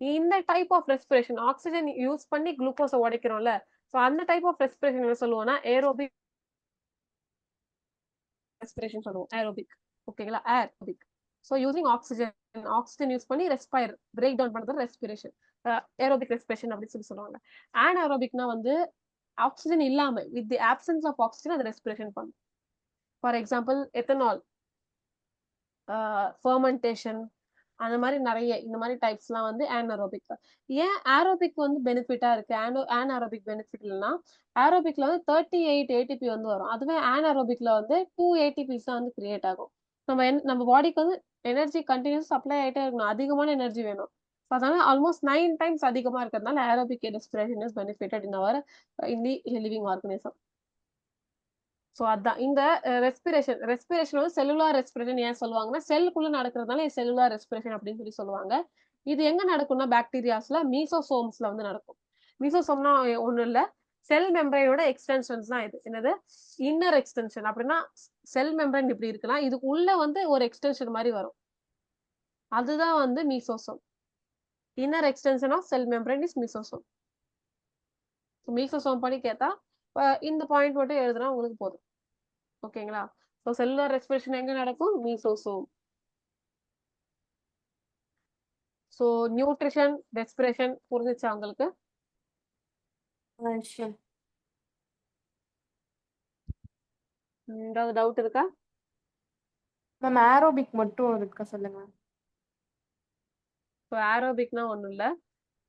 இந்த type of respiration oxygen use பண்ணி குளுக்கோஸ உடைக்கிறோம்ல. சோ அந்த டைப் ஆஃப் ரெஸ்பிரேஷன் என்ன சொல்லுவோம்னா, ஏரோபிக் ரெஸ்பிரேஷன் சொல்லுவோம். ஏரோபிக். ஓகேங்களா? Aerobic. So using oxygen use பண்ணி பிரேக் டவுன் பண்றது ரெஸ்பிரேஷன். ஏரோபிக் ரெஸ்பிரேஷன் அப்படின்னு சொல்லுவாங்க. அன்ஏரோபிக்னா வந்து ஆக்ஸிஜன் இல்லாம with the absence of oxygen அது ரெஸ்பிரேஷன் பண்ணும். ஃபார் எக்ஸாம்பிள் எத்தனால், ஃபெர்மென்டேஷன் அந்த மாதிரி நிறைய இந்த மாதிரி டைப்ஸ்லாம் வந்து அன்ஏரோபிக். ஏன் ஏரோபிக் வந்து பெனிஃபிட்டா இருக்கு, அன்ஏரோபிக் பெனிஃபிட் இல்லைன்னா, ஏரோபிக்ல வந்து 38 ஏடிபி வந்து வரும். அதுவே அன்ஏரோபிக்ல வந்து 2 ஏடிபிஸ் தான் வந்து கிரியேட் ஆகும். நம்ம பாடிக்கு வந்து எனர்ஜி கண்டினியூஸ் சப்ளை ஆயிட்டே இருக்கணும். அதிகமான எனர்ஜி வேணும். அதனால ஆல்மோஸ்ட் 9 டைம்ஸ் அதிகமா இருக்கிறதுனால aerobic respiration is benefited in the living organism. So அதான் இந்த ரெஸ்பிரேஷன் வந்து செல்லுலார் ரெஸ்பிரேஷன் ஏன் சொல்லுவாங்கன்னா, செல்லுக்குள்ள நடக்கிறதுனால செல்லுலார் ரெஸ்பிரேஷன் அப்படின்னு சொல்லுவாங்க. இது எங்க நடக்கும்னா பாக்டீரியாஸ்ல மீசோசோம்ஸ்ல வந்து நடக்கும். மீசோசோம்னா ஒண்ணும் இல்ல. செல் மெம்பரேனோட எக்ஸ்டென்ஷன்ஸ் தான் இது. என்னது? Inner extension. அப்படின்னா செல் மெம்பரேன் இப்படி இருக்கலாம். இதுக்கு உள்ள வந்து ஒரு எக்ஸ்டென்ஷன் மாதிரி வரும். அதுதான் வந்து mesosome. Inner extension of cell membrane is mesosome. Mesosome படி கேட்டா இந்த பாயிண்ட் மட்டும் எழுதுனா உங்களுக்கு போதும். ஓகேங்களா? சோ செல்லுலார் ரெஸ்பிரேஷன் எங்க நடக்கும்? மீசோசோம். சோ நியூட்ரிஷன், ரெஸ்பிரேஷன் புரிஞ்சுச்சா உங்களுக்கு? ஷூர். ஏதாவது டவுட் இருக்கா? மேம் ஏரோபிக் மட்டும் இருக்கா சொல்லுங்க. ஸோ ஏரோபிக்னா ஒண்ணும் இல்ல.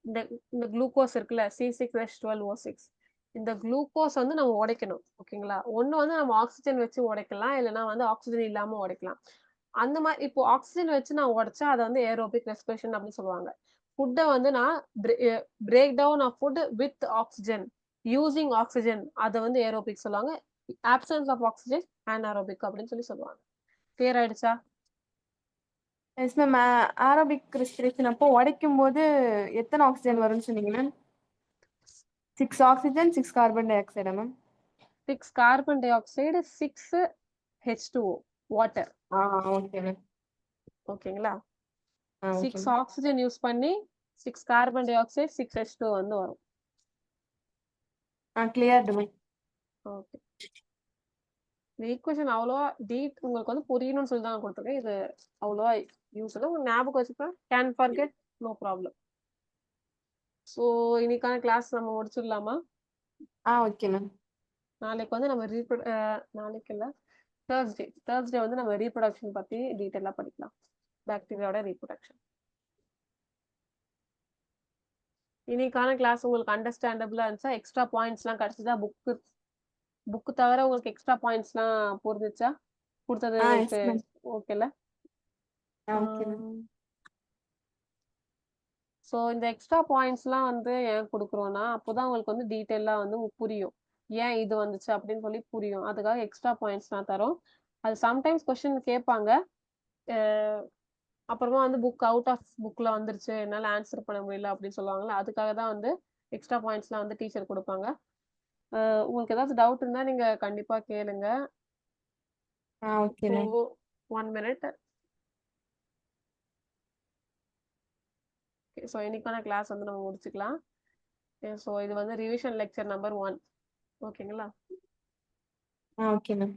இந்த இந்த குளுக்கோஸ் இருக்குல்ல C6H12O6 இந்த குளுக்கோஸ் வந்து நம்ம உடைக்கணும். ஓகேங்களா? ஒண்ணு வந்து நம்ம ஆக்ஸிஜன் வச்சு உடைக்கலாம். இல்லைன்னா வந்து ஆக்ஸிஜன் இல்லாம உடைக்கலாம். அந்த மாதிரி இப்போ ஆக்ஸிஜன் வச்சு நான் உடைச்சா அதை வந்து ஏரோபிக் ரெஸ்பிரேஷன் அப்படின்னு சொல்லுவாங்க. ஃபுட்டை வந்து நான் break down of food with oxygen using oxygen அதை வந்து ஏரோபிக் சொல்லுவாங்க. ஆப்சன்ஸ் ஆஃப் ஆக்ஸிஜன் அன்ஏரோபிக் அப்படின்னு சொல்லுவாங்க. கிளியர் ஆயிடுச்சா? Yes ma'am. ஏரோபிக் ரெஸ்பிரேஷன் அப்போ உடைக்கும் போது எத்தனை ஆக்சிஜன் வரும்னு சொன்னீங்க மேம்? 6 ஆக்சிஜன் 6 கார்பன் டை ஆக்சைடா ma'am? 6 carbon dioxide 6 H2O water. Okay ma'am. ஓகேங்களா? Okay 6 ma'am. ஆக்ஸிஜன் யூஸ் பண்ணி 6 கார்பன் டை ஆக்சைடு 6 H2O வந்து வரும். Clear ma'am. ஓகே. இந்த ஈக்குவேஷன் அவ்வளோவா உங்களுக்கு வந்து புரியணும்னு சொல்லி தான் கொடுத்துருக்கேன். இது அவ்வளோவா யூஸ் இல்லை. உங்களுக்கு ஞாபகம் வச்சுப்பேன். Can forget no problem. So இன்னைக்கான கிளாஸ் நம்ம முடிச்சிடலாமா? Okay ma'am. நாளைக்கு வந்து நம்ம நாளைக்கு இல்லை, தேர்ஸ்டே வந்து நம்ம ரீப்ரொடக்ஷன் பத்தி டீட்டெயிலா படிக்கலாம். பாக்டீரியாவோட ரீப்ரொடக்ஷன். இன்னைக்கான கிளாஸ் உங்களுக்கு அண்டர்ஸ்டாண்டபிளா இருந்துச்சா? எக்ஸ்ட்ரா பாயிண்ட்ஸ்லாம் கிடைச்சதா? புக்கு தவிர உங்களுக்கு எக்ஸ்ட்ரா பாயிண்ட்ஸ்லாம் புரிஞ்சுச்சா? கொடுத்தது எஸ் உங்களுக்கு மேம். ஓகேல? Okay ma'am. ஸோ இந்த எக்ஸ்ட்ரா பாயிண்ட்ஸ்லாம் வந்து ஏன் கொடுக்குறோம்னா, அப்போதான் உங்களுக்கு வந்து டீட்டெயிலாக வந்து புரியும். ஏன் இது வந்துச்சு அப்படின்னு சொல்லி புரியும். அதுக்காக எக்ஸ்ட்ரா பாயிண்ட்ஸ்லாம் தரோம். அது சம்டைம்ஸ் கொஸ்டின் கேட்பாங்க. அப்புறமா வந்து அவுட் ஆஃப் புக்ல வந்துருச்சு, என்னால் ஆன்சர் பண்ண முடியல அப்படின்னு சொல்லுவாங்கல்ல, அதுக்காக தான் வந்து எக்ஸ்ட்ரா பாயிண்ட்ஸ்லாம் வந்து டீச்சர் கொடுப்பாங்க. உங்களுக்கு ஏதாவது டவுட் இருந்தால் நீங்கள் கண்டிப்பாக கேளுங்க. Okay ma'am. 1 மினிட். ஸோ இன்னைக்கான கிளாஸ் வந்து நம்ம முடிச்சுக்கலாம். ஸோ இது வந்து ரிவிஷன் லெக்சர் நம்பர் 1. ஓகேங்களா? Okay ma'am.